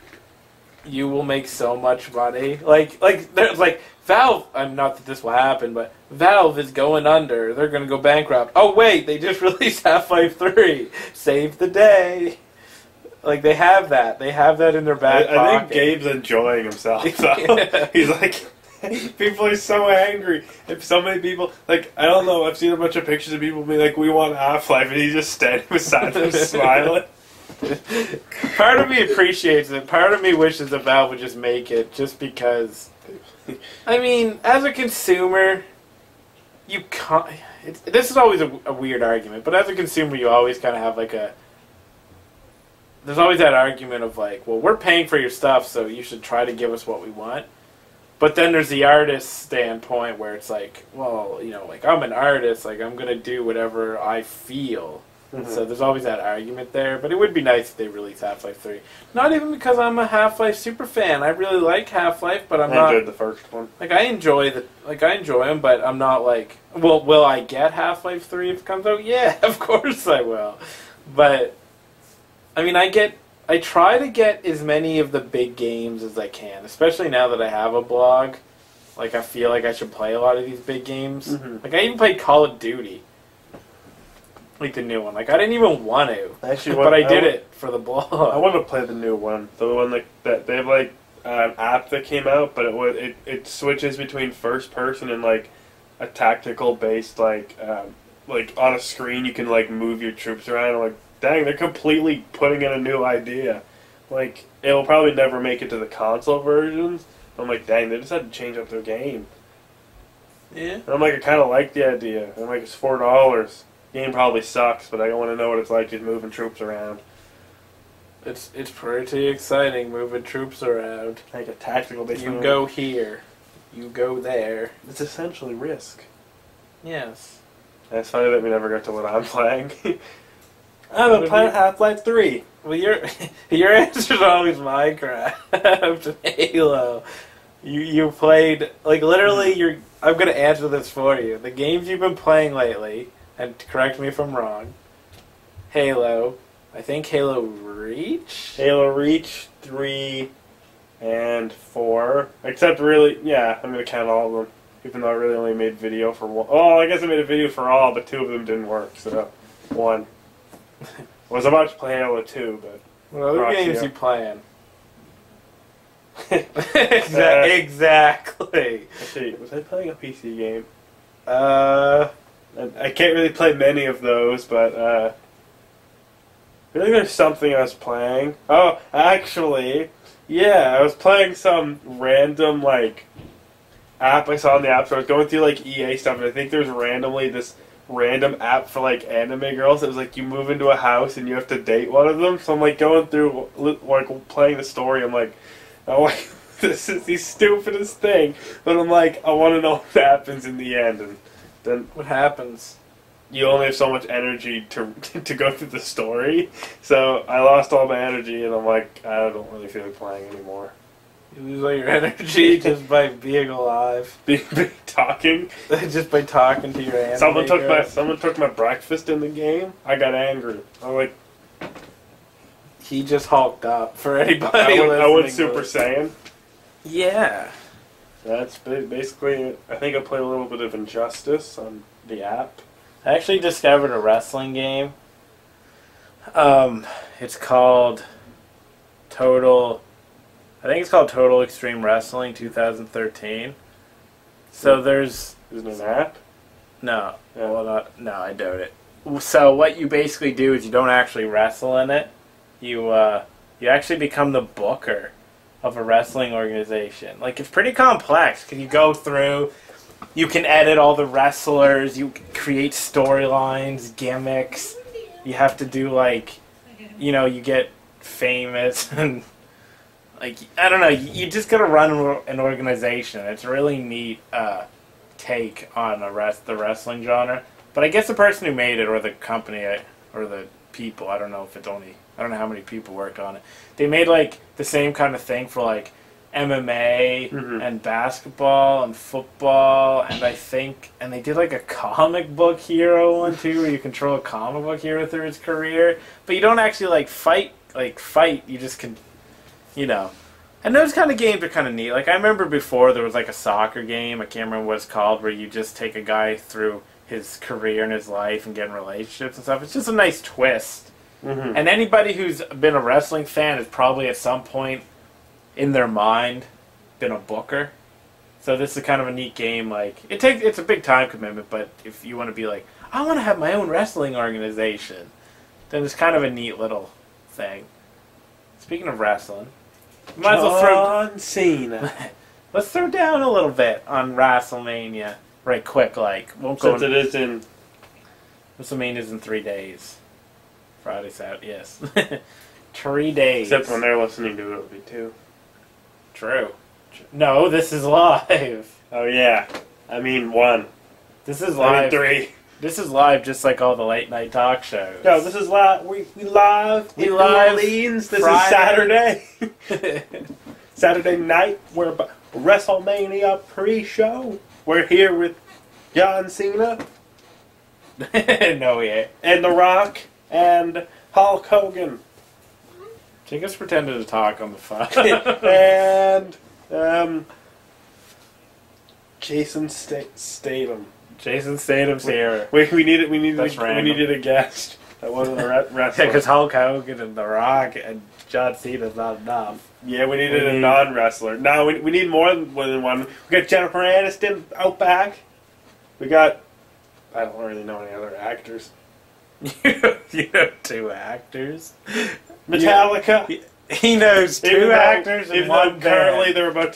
you will make so much money. There's Valve. Not that this will happen, but Valve is going under. They're going to go bankrupt. Oh wait, they just released Half-Life 3. Save the day. Like, they have that. They have that in their back pocket. I think Gabe's enjoying himself. Yeah. He's like, people are so angry. If so many people, like, I don't know. I've seen a bunch of pictures of people being like, "We want Half-Life," and he's just standing beside them, smiling. Part of me appreciates it. Part of me wishes that Valve would just make it, just because. I mean, as a consumer, you can't. This is always a weird argument, but as a consumer, you always kind of have like a. There's always that argument of like, well, we're paying for your stuff, so you should try to give us what we want. But then there's the artist standpoint where it's like, well, you know, like, I'm an artist, like, I'm gonna do whatever I feel. Mm-hmm. So there's always that argument there, but it would be nice if they released Half-Life 3. Not even because I'm a Half-Life super fan. I really like Half-Life, but I enjoyed the first one. Like, I enjoy them, but I'm not like, well, will I get Half-Life 3 if it comes out? Yeah, of course I will. But I mean, I try to get as many of the big games as I can, especially now that I have a blog. Like, I feel like I should play a lot of these big games. Mm-hmm. Like, I even played Call of Duty. Like, the new one. Like, I didn't even want to. But I did it for the blog. I want to play the new one. The one, like, that they have, like, an app that came out, but it switches between first person and, like, a tactical-based, like, on a screen you can, like, move your troops around. I'm like, dang, they're completely putting in a new idea. Like, it'll probably never make it to the console versions. I'm like, dang, they just had to change up their game. Yeah. And I'm like, I kind of like the idea. I'm like, it's $4. Game probably sucks, but I want to know what it's like just moving troops around. It's pretty exciting moving troops around. Like a tactical base. You go here. You go there. It's essentially Risk. Yes. And it's funny that we never got to what I'm playing. I'm playing Half-Life 3. Well, your answer's always Minecraft, Halo. You played, like, literally, I'm going to answer this for you. The games you've been playing lately, and correct me if I'm wrong, Halo, I think Halo Reach? Halo Reach, 3, and 4. Except really, yeah, I'm going to count all of them. Even though I really only made video for one. Oh, I guess I made a video for all, but 2 of them didn't work, so 1. I was about to play Halo 2, but... What other games you playing? Exactly. Let's see, was I playing a PC game? Uh, I can't really play many of those, but I think there's something I was playing. Oh, actually, yeah, I was playing some random like app I saw in the app store. I was going through like EA stuff, and I think there's randomly this random app for like anime girls. It was like you move into a house and you have to date one of them. So I'm like going through like playing the story. I'm like, oh, like, this is the stupidest thing. But I'm like, I want to know what happens in the end, and then what happens? you only have so much energy to go through the story. So I lost all my energy, and I'm like, I don't really feel like playing anymore. You lose all your energy just by being alive. Talking. Just by talking to your anime Someone took my breakfast in the game. I got angry. I was like, he just hulked up for anybody. I went listening Super Saiyan. Yeah. That's basically it. I think I played a little bit of Injustice on the app. I actually discovered a wrestling game. It's called I think it's called Total Extreme Wrestling 2013. So there's... Isn't it an app? No. Yeah. Well, no, I doubt it. So what you basically do is you don't actually wrestle in it. You actually become the booker of a wrestling organization. Like, it's pretty complex because you go through... You can edit all the wrestlers. You create storylines, gimmicks. You have to do, like... You know, you get famous and... Like, I don't know, you just gotta run an organization. It's a really neat take on the wrestling genre. But I guess the person who made it, or the company, or the people, I don't know how many people worked on it. They made, like, the same kind of thing for, like, MMA and basketball and football, and and they did, like, a comic book hero one, too, where you control a comic book hero through his career. But you don't actually, like, fight, you just can... You know, and those kind of games are kind of neat. Like, I remember before there was, like, a soccer game, I can't remember what it's called, where you just take a guy through his career and his life and get in relationships and stuff. It's just a nice twist. Mm-hmm. And anybody who's been a wrestling fan has probably at some point in their mind been a booker. So this is kind of a neat game. Like, it's a big time commitment, but if you want to be like, I want to have my own wrestling organization, then it's kind of a neat little thing. Speaking of wrestling... Might as well John Cena. Let's throw down a little bit on WrestleMania, right quick. Like, Since it is in WrestleMania is in 3 days. Friday, Saturday, yes, 3 days. Except when they're listening to it, it'll be 2. True. No, this is live. Oh yeah, I mean 1. This is live. 3. This is live, just like all the late night talk shows. No, this is live. We live. We live. This Friday. is Saturday. Saturday night. We're WrestleMania pre-show. We're here with John Cena. No, we ain't. And The Rock and Hulk Hogan. Jacob's pretended to talk on the phone. And Jason Statham. Jason Statham's here. We needed a guest. That wasn't a wrestler. Yeah, because Hulk Hogan and The Rock and John Cena's not enough. Yeah, we needed a non-wrestler. No, we need more than one. We got Jennifer Aniston out back. We got... I don't really know any other actors. You know 2 actors? Metallica. Yeah. He knows 2 actors and one band. Currently they're about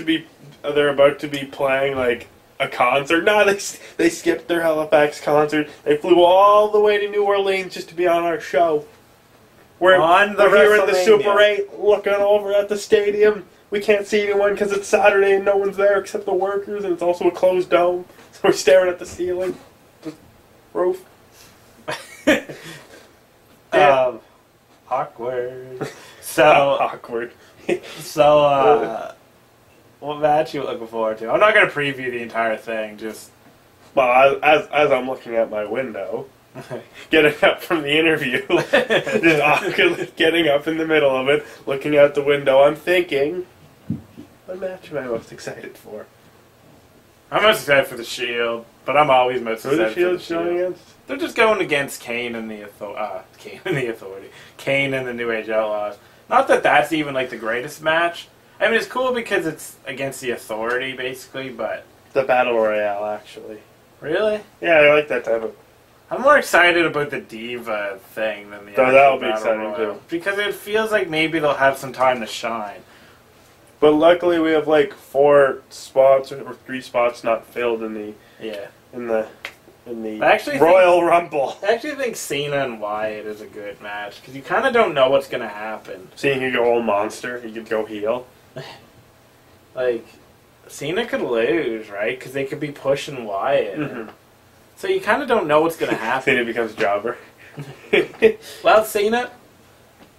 to be playing, like, a concert. No, they skipped their Halifax concert. They flew all the way to New Orleans just to be on our show. We're here in the Super 8 looking over at the stadium. We can't see anyone because it's Saturday and no one's there except the workers, and it's also a closed dome. So we're staring at the ceiling. The roof. Yeah. Awkward. So awkward. What match you looking forward to? I'm not going to preview the entire thing, just... Well, as I'm looking at my window, getting up from the interview, just awkwardly getting up in the middle of it, looking out the window, I'm thinking, what match am I most excited for? I'm most excited for the Shield, but I'm always most excited for the Shield. Against? They're just going against Kane and the Authority. Kane and the New Age Outlaws. Not that that's even, like, the greatest match. I mean, it's cool because it's against the authority, basically, but... The Battle Royale, actually. Really? Yeah, I like that type of... I'm more excited about the Diva thing than the Oh, that'll be Battle exciting, Royale, too. because it feels like maybe they'll have some time to shine. But luckily we have like 4 spots or 3 spots not filled in the Yeah. I actually Royal Rumble. I actually think Cena and Wyatt is a good match, because you kind of don't know what's going to happen. Seeing you go all monster, you could go heel. Like, Cena could lose, right? Because they could be pushing Wyatt. Mm-hmm. So you kind of don't know what's going to happen. Cena becomes jobber. Well, Cena,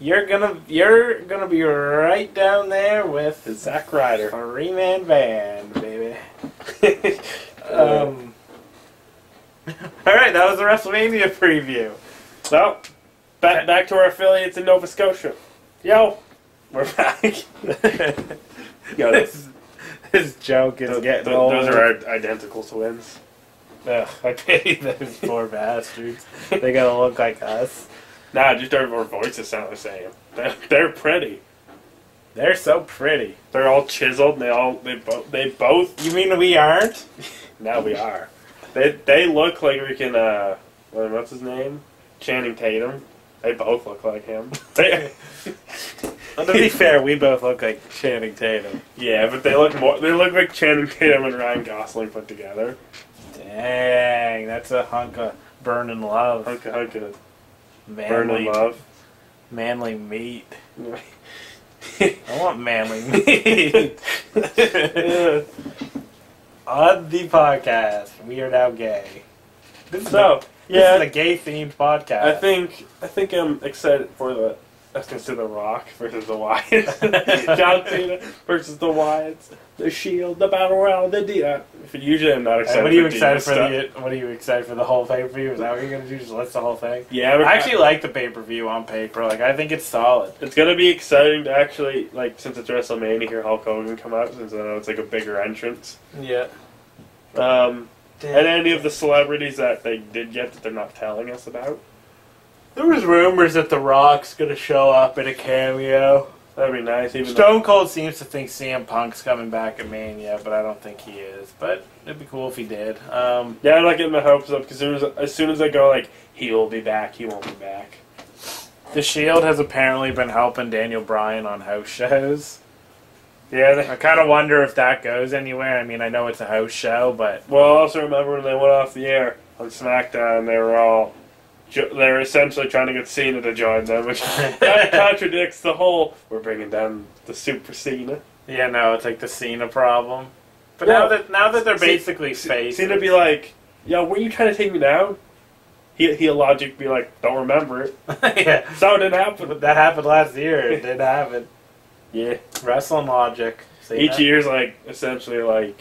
you're gonna be right down there with The Zack Ryder. 3-man band, baby. All right, that was the WrestleMania preview. So, back to our affiliates in Nova Scotia. Yo, we're back. Yo, this joke is getting old. Those are our identical twins. Ugh, I pity those poor bastards. They gotta look like us. Nah, just our voices sound the same. They're pretty. They're so pretty. They're all chiseled. And they both. You mean we aren't? Now we are. They look like we can. What's his name? Channing Tatum. They both look like him. Well, to be fair, we both look like Channing Tatum. Yeah, but they look more. They look like Channing Tatum and Ryan Gosling put together. Dang, that's a hunk of burning love. Hunk of Manly, burning love. manly meat. I want manly meat. On the podcast, we are now gay. This is a gay-themed podcast. I think I'm excited for the. I was gonna say the Rock versus the Wyatts. John Cena versus the Wyatts. The Shield, the Battle Royale, the Diva. Usually I'm not excited. What are you excited for? What are you excited for the whole pay-per-view? Is that what you're gonna do? Just list the whole thing? Yeah, I actually like the pay-per-view on paper. Like, I think it's solid. It's gonna be exciting to actually, like, since it's WrestleMania, hear Hulk Hogan come out, since I know it's like a bigger entrance. Yeah. And any of the celebrities that they did get that they're not telling us about. There was rumors that The Rock's gonna show up in a cameo. That'd be nice. Even Stone Cold seems to think CM Punk's coming back at Mania, but I don't think he is. But it'd be cool if he did. Yeah, I'm not getting my hopes up because as soon as I go like he will be back, he won't be back. The Shield has apparently been helping Daniel Bryan on house shows. Yeah, I kind of wonder if that goes anywhere. I mean, I know it's a house show, but well, I also remember when they went off the air on SmackDown, they were essentially trying to get Cena to join them, which that contradicts the whole we're bringing down the Super Cena. Yeah, no, it's like the Cena problem. But Yeah. now that they're basically faces, Cena be like, "Yo, were you trying to take me down?" He'll logic be like, "Don't remember it." yeah, So it didn't happen. that happened last year. It did happen. Yeah. Wrestling logic. Each year's like essentially like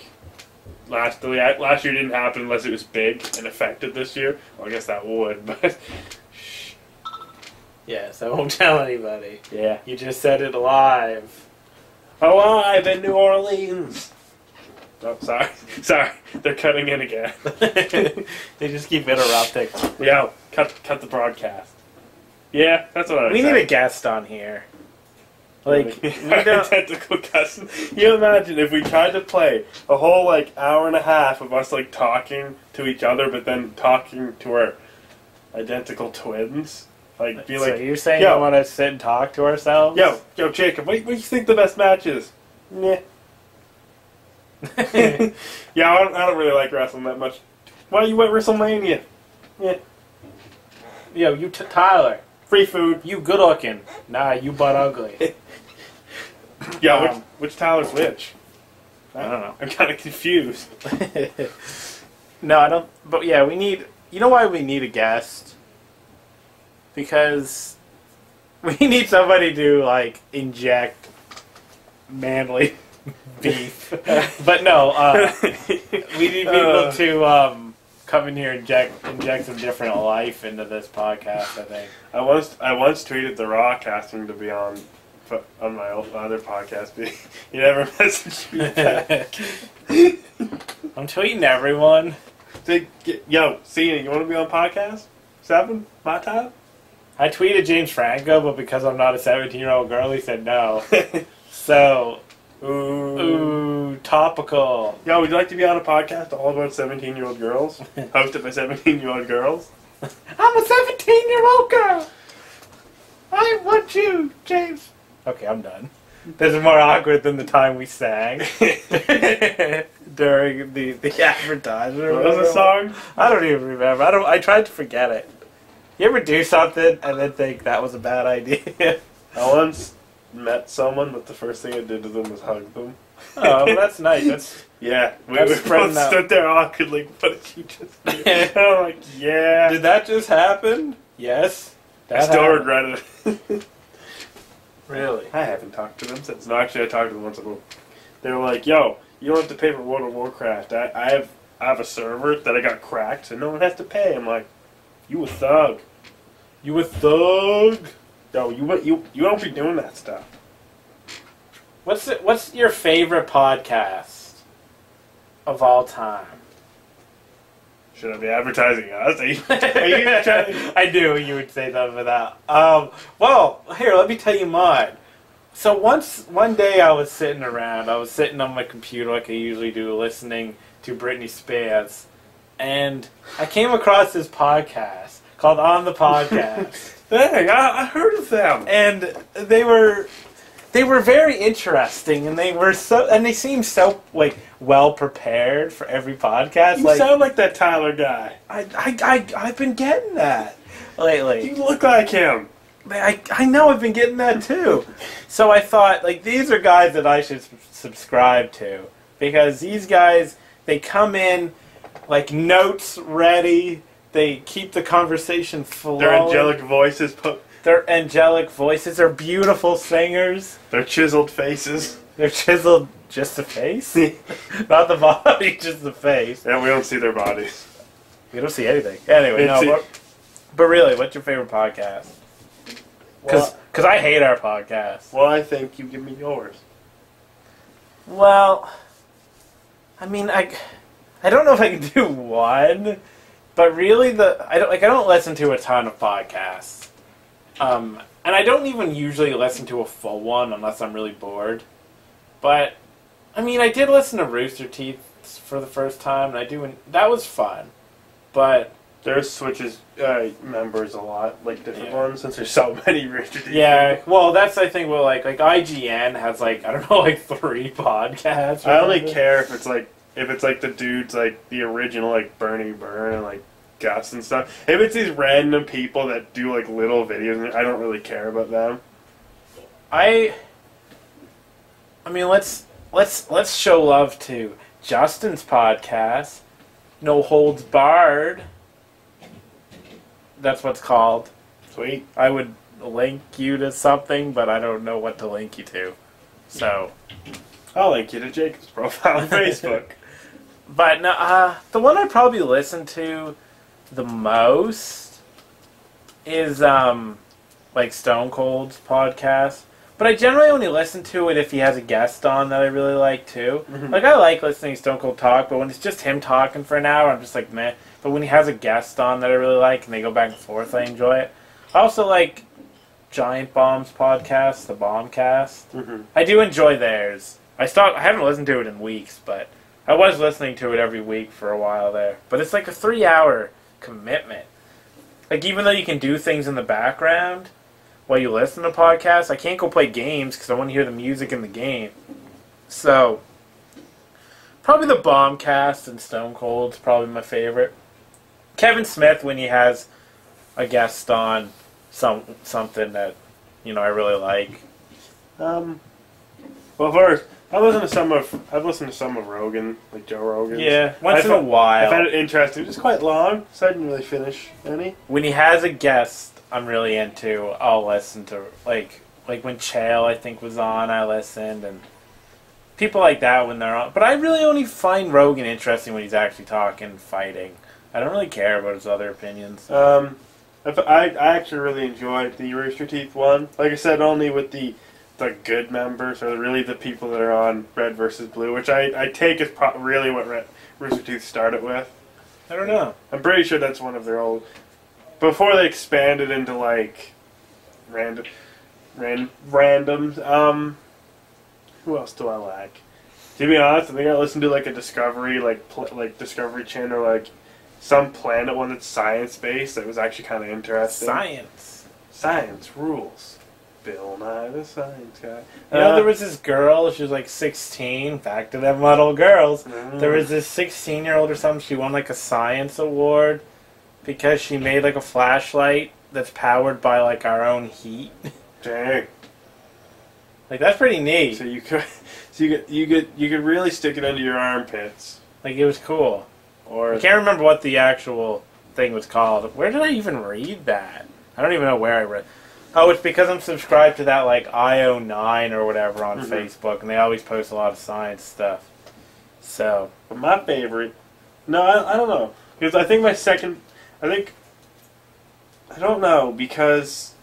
last year didn't happen unless it was big and affected this year. Well, I guess that would, but Yes, I won't tell anybody. yeah. You just said it live. Alive in New Orleans. Oh, sorry. They're cutting in again. They just keep interrupting. Yeah, cut the broadcast. Yeah, that's what I We need a guest on here. Like, we don't... identical cousin. You imagine if we tried to play a whole like hour and a half of us like talking to each other, but then talking to our identical twins. Like, be like, so you're saying yo, you want to sit and talk to ourselves? Yo, Jacob, what do you think the best match is? Yeah. Yeah, I don't really like wrestling that much. Why you went WrestleMania? Yeah. Yo, you Tyler. Free food. You good looking. Nah, you butt ugly. Yeah, which Tyler's which? I don't know. I'm kind of confused. No, I don't. But yeah, we need. You know why we need a guest? Because we need somebody to like inject manly beef. But no, we need people to come in here and inject some different life into this podcast. I think. I once tweeted The Rock asking to be on my other podcast, but he never messaged me back. I'm tweeting everyone. Yo, Cena, you want to be on podcast? 7? My time? I tweeted James Franco, but because I'm not a 17-year-old girl, he said no. So, Ooh, topical. Yo, would you like to be on a podcast all about 17-year-old girls? Hosted by 17-year-old girls? I'm a 17-year-old girl. I want you, James. Okay, I'm done. This is more awkward than the time we sang during the advertisement. What was the song? I don't even remember. I tried to forget it. You ever do something and then think that was a bad idea? I once met someone, but the first thing I did to them was hug them. Oh, well, that's nice. That's yeah. We That's both stood there awkwardly. What did you just do? I'm like, yeah. Did that just happen? Yes. I still regret it. Really? I haven't talked to them since. No, actually, I talked to them once ago. They were like, yo, you don't have to pay for World of Warcraft. I have a server that I got cracked, so no one has to pay. I'm like, you a thug. You a thug? Yo, you don't be doing that stuff. What's your favorite podcast of all time? Should I be advertising us? Are you trying I knew you would say that for that. Well, here, let me tell you mine. So one day I was sitting around. I was sitting on my computer like I usually do, listening to Britney Spears, and I came across this podcast called On the Podcast. Dang, I heard of them. And they were very interesting, and they seemed so like well prepared for every podcast. You sound like that Tyler guy. I've been getting that lately. You look like him. I know I've been getting that too. So I thought, like, these are guys that I should subscribe to, because these guys, they come in like notes ready. They keep the conversation flowing. Their angelic voices. They're angelic voices. They're beautiful singers. Their chiseled faces. They're chiseled, just the face? Not the body, just the face. Yeah, we don't see their bodies. We don't see anything. Anyway, but really, what's your favorite podcast? Because I hate our podcast. Well, I think you give me yours. Well, I mean, I don't know if I can do one, but really, I don't listen to a ton of podcasts. And I don't even usually listen to a full one unless I'm really bored. But, I mean, I did listen to Rooster Teeth for the first time, and that was fun. But theirs switches members a lot, like different ones, since there's so many Rooster Teeth. Yeah, well, that's, I think, well, like IGN has, like, I don't know, like 3 podcasts. I only care if it's like the dudes, like the original, like Bernie Byrne and like Gus and stuff. If it's these random people that do like little videos, I don't really care about them. I mean, let's show love to Justin's podcast, No Holds Barred. That's what's called. Sweet. I would link you to something, but I don't know what to link you to. So I'll link you to Jacob's profile on Facebook. But no, the one I probably listen to the most is like Stone Cold's podcast. But I generally only listen to it if he has a guest on that I really like too. Mm-hmm. Like, I like listening to Stone Cold talk, but when it's just him talking for an hour, I'm just like, meh. But when he has a guest on that I really like and they go back and forth, I enjoy it. I also like Giant Bomb's podcast, the Bombcast. Mm-hmm. I do enjoy theirs. I haven't listened to it in weeks, but I was listening to it every week for a while there. But it's like a 3-hour commitment. Like, even though you can do things in the background while you listen to podcasts, I can't go play games because I want to hear the music in the game. So, probably the Bombcast and Stone Cold's probably my favorite. Kevin Smith, when he has a guest on something that, you know, I really like. Well, first, I've listened to some of Rogan, like Joe Rogan. Yeah, once in a while. I found it interesting. It was quite long, so I didn't really finish any. When he has a guest I'm really into, I'll listen to, like when Chael, I think, was on, I listened, and people like that when they're on. But I really only find Rogan interesting when he's actually talking, fighting. I don't really care about his other opinions. I actually really enjoyed the Rooster Teeth one. Like I said, only with the good members, or really the people that are on Red versus Blue, which I take as really what Rooster Teeth started with. I don't know. I'm pretty sure that's one of their old... Before they expanded into, like, randoms. Who else do I like? To be honest, I think I listened to like a Discovery, like Discovery Channel, like some Planet one that's science based. That was actually kind of interesting. Science rules. Bill Nye the Science Guy. You know, there was this girl, she was like 16, back to them little girls. There was this 16-year-old or something, she won like a science award because she made like a flashlight that's powered by like our own heat. Dang. Like, that's pretty neat. So you could really stick it under your armpits. Like, it was cool. Or I can't remember what the actual thing was called. Where did I even read that? I don't even know where I read. Oh, it's because I'm subscribed to that, like, IO9 or whatever on Facebook, and they always post a lot of science stuff. So. But my favorite... No, I don't know. Because I think my second... I don't know, because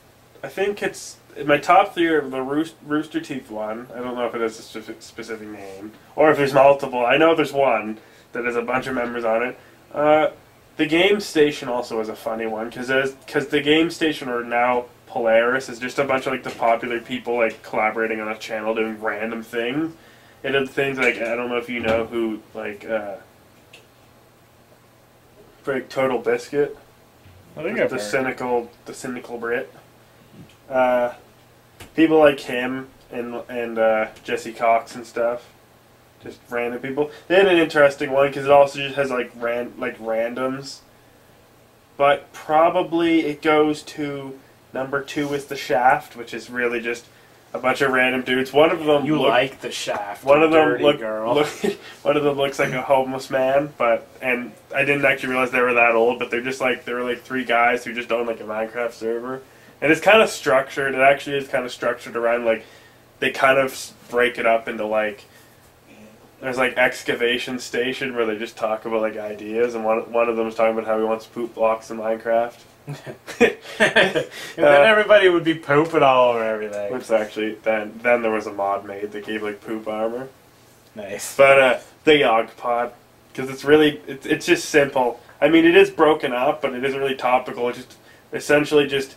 I think it's... My top three are the Rooster Teeth one. I don't know if it has a specific name. Or if there's multiple. I know there's one that has a bunch of members on it. The Game Station also is a funny one, because the Game Station, or now Polaris, is just a bunch of like the popular people like collaborating on a channel doing random things. It did things like, I don't know if you know who, like, Total Biscuit. I think the cynical Brit. People like him and Jesse Cox and stuff. Just random people. They had an interesting one because it also just has like randoms. But probably it goes to number 2 is The Shaft, which is really just a bunch of random dudes. One of them like The Shaft. One of them one of them looks like a homeless man, and I didn't actually realize they were that old, but they were like 3 guys who just own like a Minecraft server. And it's kind of structured. It actually is kind of structured around like they kind of break it up into like there's like excavation station where they just talk about like ideas, and one of them was talking about how he wants poop blocks in Minecraft. And then everybody would be pooping all over everything. Which actually then there was a mod made that gave like poop armor. Nice. But the Yog Pod, because it's just simple. I mean, it is broken up, but it isn't really topical. It's just essentially just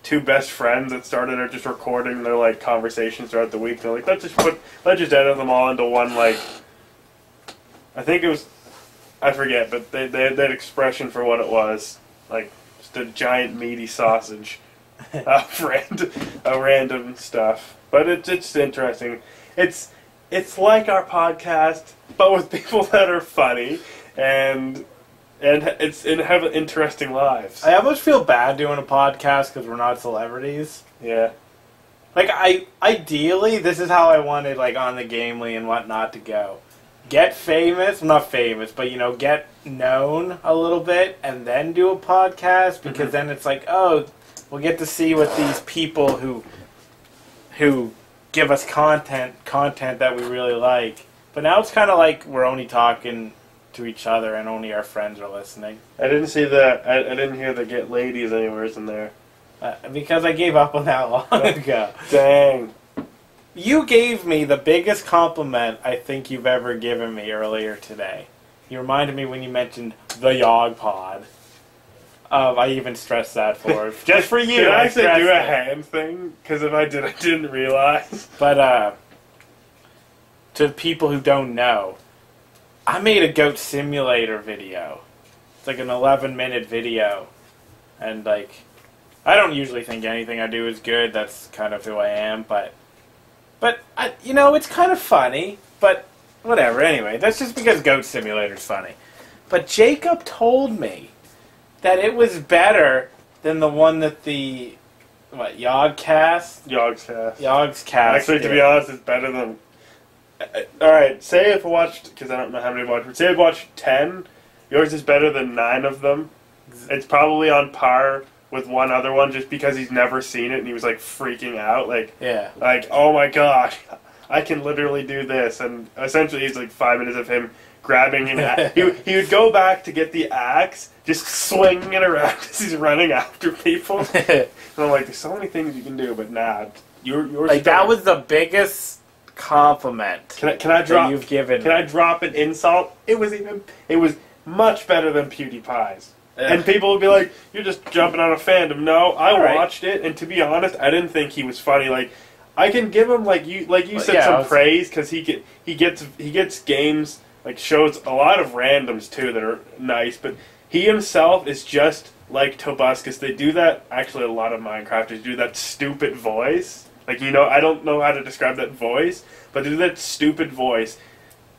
2 best friends that started are just recording their like conversations throughout the week. They're like, let's just edit them all into one, like, I think it was, I forget, but they had that expression for what it was, like just a giant meaty sausage of random stuff. But it's interesting. It's like our podcast, but with people that are funny and have interesting lives. I almost feel bad doing a podcast because we're not celebrities. Yeah. Like, ideally, this is how I wanted, like, On the Gamely and whatnot to go. Get famous, not famous, but, you know, get known a little bit, and then do a podcast, because then it's like, oh, we'll get to see what these people who give us content that we really like. But now it's kind of like we're only talking to each other and only our friends are listening. I didn't see that. I didn't hear the get ladies anywhere in there. Because I gave up on that long ago. Dang. You gave me the biggest compliment I think you've ever given me earlier today. You reminded me when you mentioned the Yog Pod. I even stressed that for just for you. Did I actually do a hand thing? Because if I did, I didn't realize. But to people who don't know, I made a Goat Simulator video. It's like an 11-minute video. And, like, I don't usually think anything I do is good. That's kind of who I am. But you know, it's kind of funny. But whatever. Anyway, that's just because Goat Simulator's funny. But Jacob told me that it was better than the one that the, Yogscast? Yogscast. Actually, to be honest, it's better than... Alright, say if I watched, because I don't know how many I watched, but say I watched 10, yours is better than 9 of them. It's probably on par with one other one just because he's never seen it and he was like freaking out. Like, oh my gosh, I can literally do this. And essentially he's like 5 minutes of him grabbing him. He would go back to get the axe, just swinging it around as he's running after people. And I'm like, there's so many things you can do, but nah, yours like, that was the biggest compliment. Can I drop an insult? It was much better than PewDiePie's. And people would be like, you're just jumping on a fandom. No, I watched it, and to be honest, I didn't think he was funny. Like, I can give him like you said yeah, some praise because he gets games like shows a lot of randoms too that are nice, but he himself is just like Tobuscus. They do that actually. A lot of Minecrafters do that stupid voice. Like I don't know how to describe that voice, but they do that stupid voice,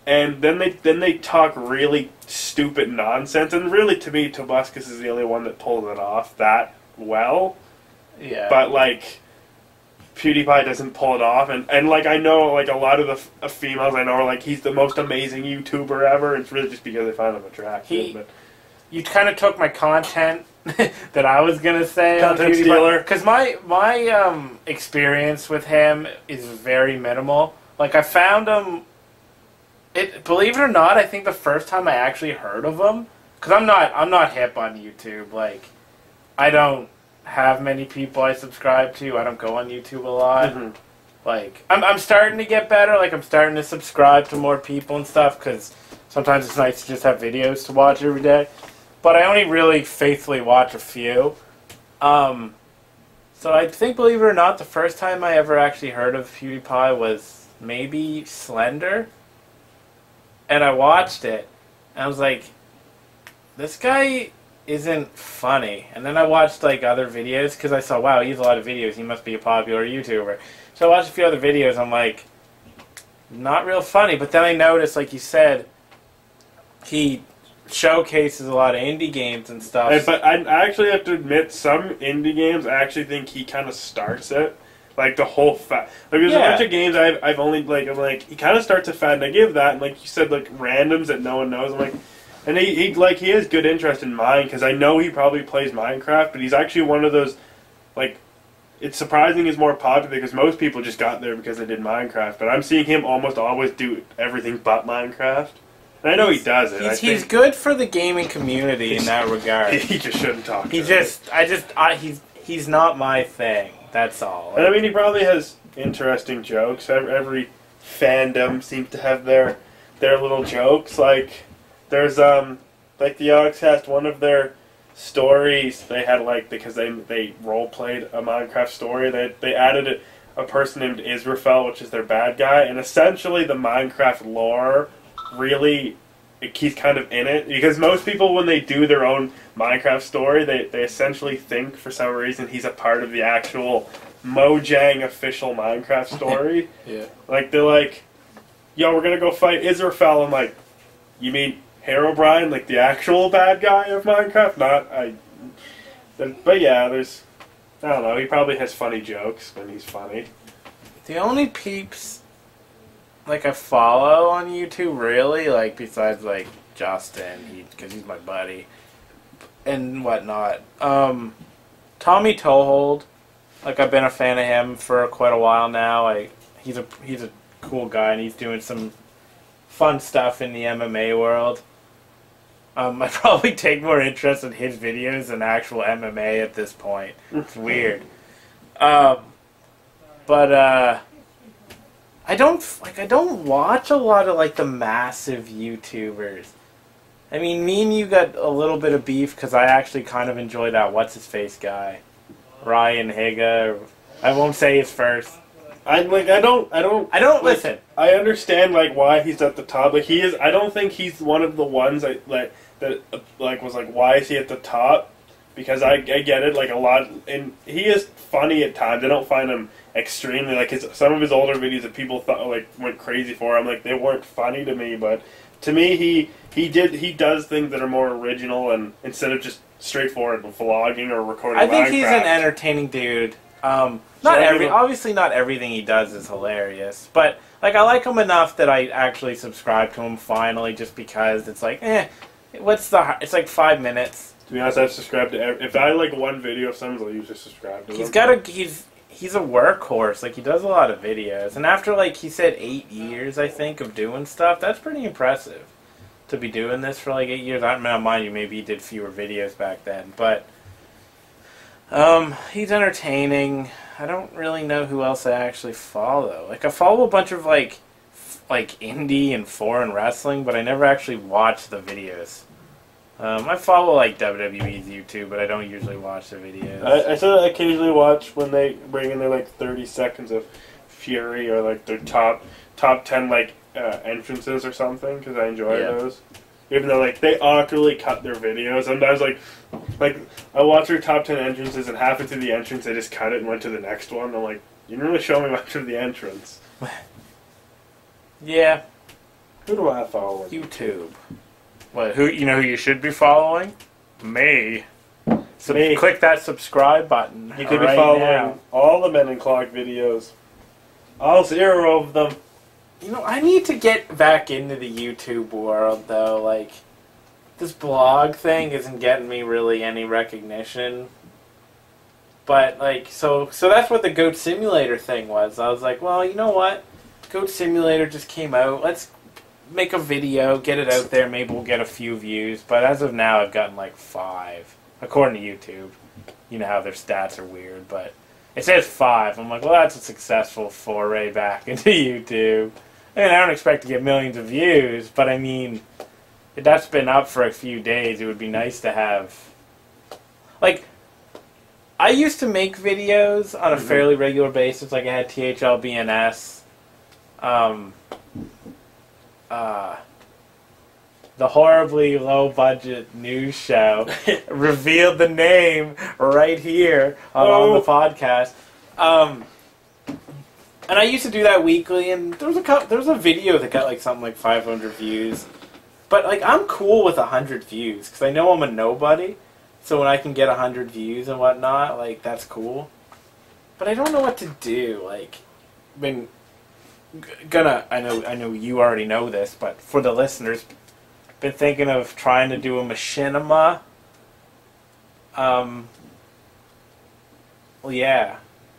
and then they talk really stupid nonsense. And really, to me, Tobuscus is the only one that pulls it off that well. Yeah. But like PewDiePie doesn't pull it off, and like I know like a lot of the females I know are like he's the most amazing YouTuber ever. It's really just because they find him attractive. You kind of took my content that I was gonna say. Content stealer. Because my experience with him is very minimal. Like I found him. Believe it or not, I think the first time I actually heard of him, because I'm not hip on YouTube. Like I don't have many people I subscribe to. I don't go on YouTube a lot. Mm-hmm. Like I'm starting to get better. Like I'm starting to subscribe to more people and stuff because sometimes it's nice to just have videos to watch every day. But I only really faithfully watch a few. So I think, believe it or not, the first time I ever actually heard of PewDiePie was maybe Slender. And I watched it, and I was like, this guy isn't funny. And then I watched like other videos, because I saw, wow, he has a lot of videos, he must be a popular YouTuber. So I watched a few other videos, I'm like, not real funny. But then I noticed, like you said, he showcases a lot of indie games and stuff. But I actually have to admit, some indie games I actually think he kind of starts it. Like the whole like there's a bunch of games I've only I'm like he kind of starts a fad, and I give that, and like you said, like randoms that no one knows. I'm like, and he has good interest in mine because I know he probably plays Minecraft, but he's actually one of those like it's surprising he's more popular because most people just got there because they did Minecraft, but I'm seeing him almost always do everything but Minecraft. And I know he does it. He's good for the gaming community in that regard. He just shouldn't talk. He's not my thing. That's all. And I mean, he probably has interesting jokes. Every fandom seems to have their little jokes. Like there's like the Oxcast, one of their stories they had because they role played a Minecraft story. They added a person named Israfel, which is their bad guy, and essentially the Minecraft lore really. He's kind of in it because most people, when they do their own Minecraft story, they essentially think for some reason he's a part of the actual Mojang official Minecraft story. Yeah. Like they're like, "Yo, we're gonna go fight Israfel." I'm like, "You mean Herobrine, like the actual bad guy of Minecraft?" But yeah, there's I don't know. He probably has funny jokes when he's funny. The only peeps like I follow on YouTube, really, like besides like Justin, because he's my buddy and whatnot. Tommy Toehold, like I've been a fan of him for quite a while now. He's a cool guy, and he's doing some fun stuff in the MMA world. I probably take more interest in his videos than actual MMA at this point. It's weird. I don't watch a lot of like the massive YouTubers. I mean, me and you got a little bit of beef because I actually kind of enjoy that what's his face guy, Ryan Higa. I won't say his first. I don't listen. I understand like why he's at the top. Like he is. I don't think he's one of the ones that was like, why is he at the top? Because I get it, like a lot, and he is funny at times. I don't find him extremely some of his older videos that people thought went crazy for. I'm like, they weren't funny to me, but to me he does things that are more original, and instead of just straightforward vlogging or recording. I think he's an entertaining dude. Obviously not everything he does is hilarious, but like I like him enough that I actually subscribe to him finally, just because it's like, it's like 5 minutes. To be honest, I've subscribed to if I like one video of someone's, I'll usually subscribe to him. He's a workhorse. Like he does a lot of videos, and after like he said 8 years, I think, of doing stuff, that's pretty impressive. To be doing this for like 8 years. I don't know, mind you, maybe he did fewer videos back then, but he's entertaining. I don't really know who else I actually follow. Like I follow a bunch of like indie and foreign wrestling, but I never actually watch the videos. I follow like WWE's YouTube, but I don't usually watch the videos. I still occasionally watch when they bring in their like 30 seconds of Fury or like their top 10 like entrances or something because I enjoy those. Even though like they awkwardly cut their videos, and I was like I watched their top 10 entrances, and halfway through the entrance they just cut it and went to the next one. I'm like, you didn't really show me much of the entrance. Yeah. Who do I follow? YouTube. What? Who you should be following? Me. So Me. Click that subscribe button. You could right be following now. all the Men in Clock videos. All 0 of them. I need to get back into the YouTube world, though. Like, this blog thing isn't getting me really any recognition. But, like, so that's what the Goat Simulator thing was. I was like, well, you know what? Goat Simulator just came out. Let's make a video, get it out there. Maybe we'll get a few views. But as of now, I've gotten, like, 5. According to YouTube. You know how their stats are weird, but it says 5. I'm like, well, that's a successful foray back into YouTube. I don't expect to get millions of views, but I mean, if that's been up for a few days, it would be nice to have... Like, I used to make videos on a fairly regular basis. Like, I had THLBNS. The horribly low-budget news show revealed the name right here on the podcast. And I used to do that weekly, and there was a video that got like something like 500 views. But like, I'm cool with 100 views because I know I'm a nobody. So when I can get 100 views and whatnot, like, that's cool. But I don't know what to do. Like, I know you already know this, but for the listeners, been thinking of trying to do a machinima. Well, yeah.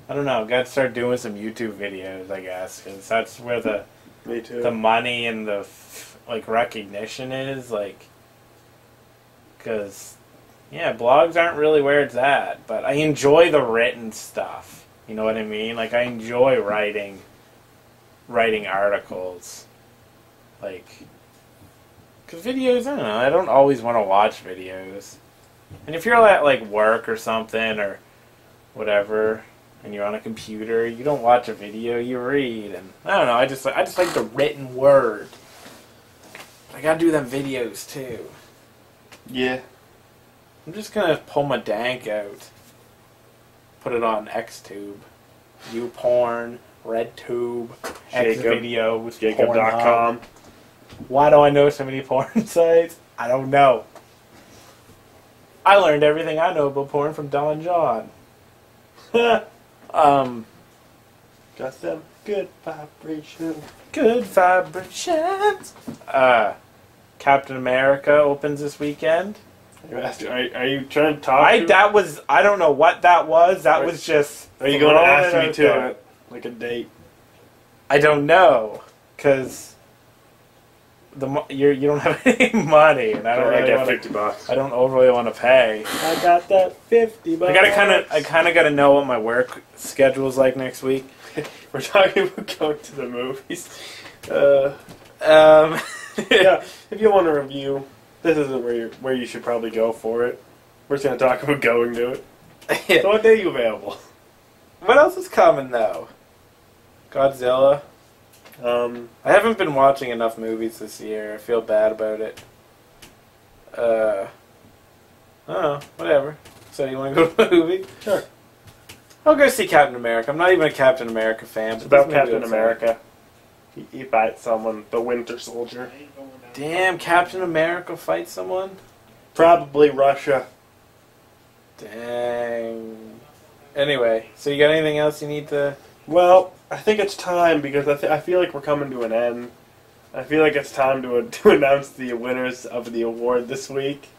I don't know. Got to start doing some YouTube videos, I guess, because that's where the Me too. the money and the like recognition is. Like, because blogs aren't really where it's at. But I enjoy the written stuff. You know what I mean? Like, I enjoy writing articles. Like, because videos, I don't know. I don't always want to watch videos. And if you're at like work or something or whatever, and you're on a computer, you don't watch a video, you read. And I don't know. I just like the written word. I gotta do them videos too. Yeah. I'm just gonna pull my dank out, put it on XTube, YouPorn, RedTube, Xvideos, Jacob.com. Why do I know so many porn sites? I don't know. I learned everything I know about porn from Don John. Got them good vibrations. Good vibrations. Captain America opens this weekend. Are you trying to talk? I don't know what that was. That was just. Are you going to ask me to it? Like a date? I don't know, because you don't have any money, and I don't really get $50. I don't overly want to pay. I got that $50. I kind of got to know what my work schedule is like next week. We're talking about going to the movies. Yeah, if you want a review, this isn't where you should probably go for it. We're just going to talk about going to it. So what day are you available? What else is coming, though? Godzilla. I haven't been watching enough movies this year. I feel bad about it. I don't know. Whatever. So you want to go to a movie? Sure. I'll go see Captain America. I'm not even a Captain America fan. It's about Captain America. He fights someone, the Winter Soldier. Damn, Captain America fights someone? Probably Russia. Dang. Anyway, so you got anything else you need to... Well, I think it's time because I feel like we're coming to an end. I feel like it's time to announce the winners of the award this week.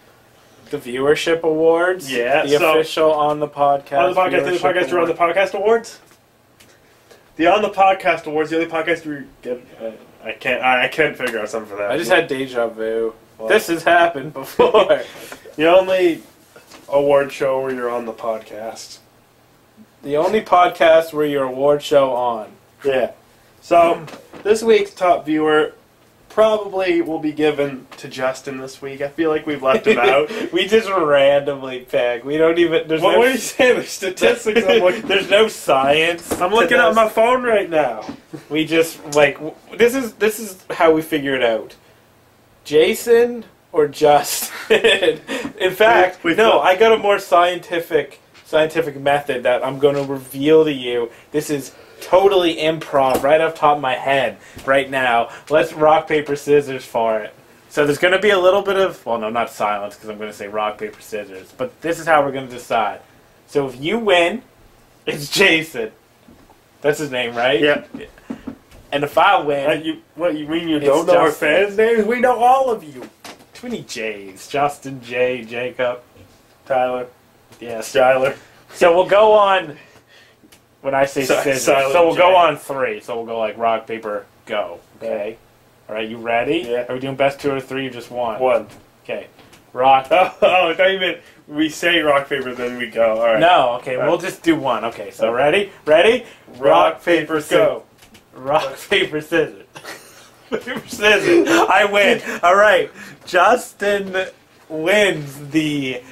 The viewership awards? Yeah. The official On the Podcast. On the podcast, the podcast are on the podcast awards. The On the Podcast awards, the only podcast we get. I can't figure out something for that. I just had deja vu. Well, this has happened before. The only award show where you're on the podcast. The only podcast where your award show on. Yeah. So, this week's top viewer probably will be given to Justin this week. I feel like we've left him out. We just randomly pick. We don't even. There's What no, are you saying? There's statistics. there's no science. I'm looking at my phone right now. We just this is how we figure it out. Jason or Justin. In fact, I got a more scientific method that I'm going to reveal to you. This is totally improv, right off the top of my head, right now. Let's rock, paper, scissors for it. So there's going to be a little bit of, well, no, not silence, because I'm going to say rock, paper, scissors. But this is how we're going to decide. So if you win, it's Jason. That's his name, right? Yeah. And if I win... What, you mean you don't know our fans' names? We know all of you. Too many J's. Justin, Jay, Jacob, Tyler. yes, Skyler. So we'll go on... When I say scissors, so we'll go on 3. So we'll go like rock, paper, go. Okay. All right, you ready? Yeah. Are we doing best 2 or 3 or just 1? 1. Okay. Rock. Oh, I thought you meant we say rock, paper, then we go. All right. No, okay, we'll just do 1. Okay, so ready? Ready? Rock, paper, go. Rock, paper, scissors. Paper, scissors. I win. All right. Justin wins the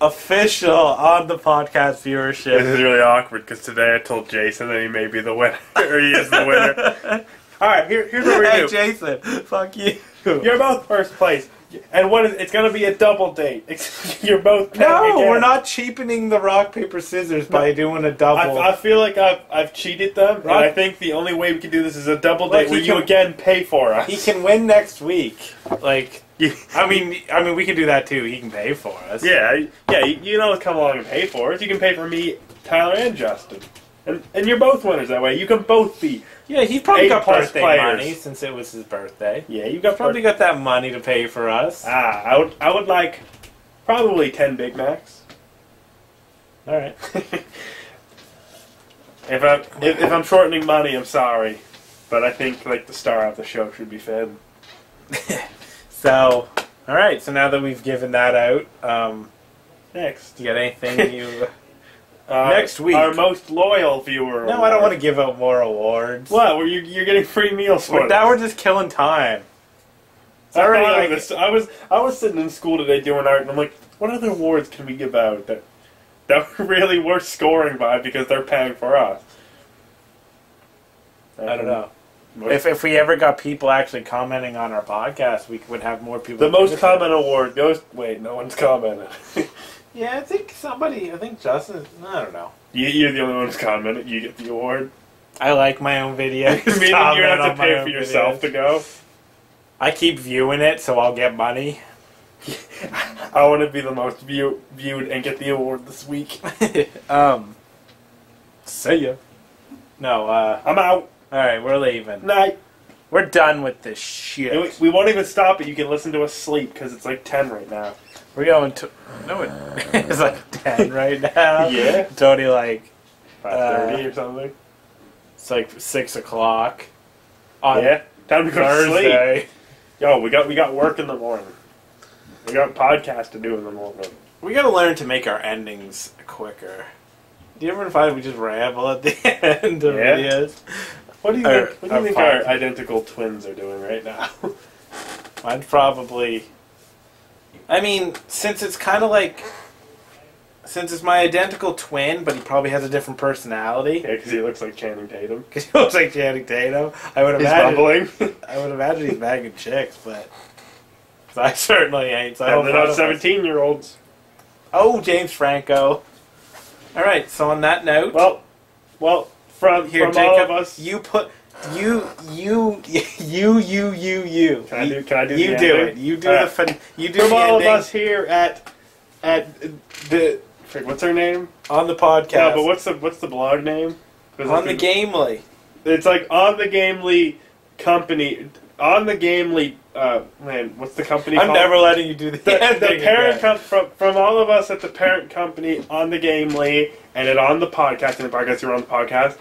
official on the podcast viewership. This is really awkward because today I told Jason that he may be the winner. Or he is the winner. Alright, here's what we're going to do. Hey, Jason, fuck you. You're both first place. And it's going to be a double date. You're both paying No, again. we're not cheapening the rock, paper, scissors by doing a double. I feel like I've cheated them, and I think the only way we can do this is a double date where you again pay for us. He can win next week. Like... I mean, we can do that too. He can pay for us. Yeah. You know, come along and pay for us. You can pay for me, Tyler, and Justin, and you're both winners that way. You can both be. Yeah, he's probably got 8+ birthday players. money since it was his birthday. Yeah, you got Probably got that money to pay for us. I would like probably 10 Big Macs. All right. If I'm shortening money, I'm sorry, but I think like the star of the show should be fed. So, all right. So now that we've given that out, Next, you got anything you? Next week, our most loyal viewer. No, I don't want to give out more awards. What? Well, you're getting free meals for Now we're just killing time. I was sitting in school today doing art, and I'm like, what other awards can we give out that are really worth scoring by because they're paying for us? I don't know. If we ever got people actually commenting on our podcast, we would have more people. The most comment award goes. Wait, no one's commented. Yeah, I think Justin. I don't know. You're the only one who's commented. You get the award. I like my own videos. Meaning you don't have to pay for yourself to go. I keep viewing it, so I'll get money. I want to be the most viewed and get the award this week. See ya. No, I'm out. Alright, we're leaving. Night. We're done with this shit. We won't even stop it. You can listen to us sleep because it's like 10 right now. We're going to... No, it's like 10 right now. Yeah. It's only like... 5:30 or something. It's like 6 o'clock. Yeah. Time to go Thursday. to sleep. Yo, we got work in the morning. We got podcasts to do in the morning. We gotta learn to make our endings quicker. Do you ever find we just ramble at the end of videos? What do you think our identical twins are doing right now? I'd probably... I mean, since it's kind of like... Since it's my identical twin, but he probably has a different personality. Yeah, because he looks like Channing Tatum. Because he looks like Channing Tatum. I would imagine... He's bumbling. I would imagine he's bagging chicks, but... I certainly ain't. So and they're not 17-year-olds. Oh, James Franco. Alright, so on that note... Well, from Jacob, all of us... You put... You. Can I do the ending? You do the... You do from the all ending. of us here at the... What's her name? On the podcast. No, but what's the blog name? On the Gamely. It's like On the Gamely Company. On the Gamely... man, what's the company called? I'm never letting you do the parent from all of us at the parent company On the Gamely and On the podcast, and the podcast you're on the podcast,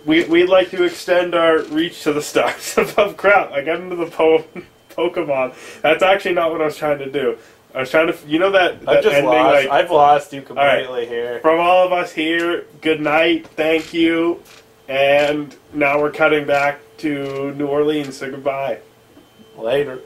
we'd like to extend our reach to the stars above crap. I got into the Pokemon. That's actually not what I was trying to do. I was trying to, that ending, lost. I've lost you completely here. From all of us here, good night, thank you, and now we're cutting back to New Orleans, so goodbye. Later.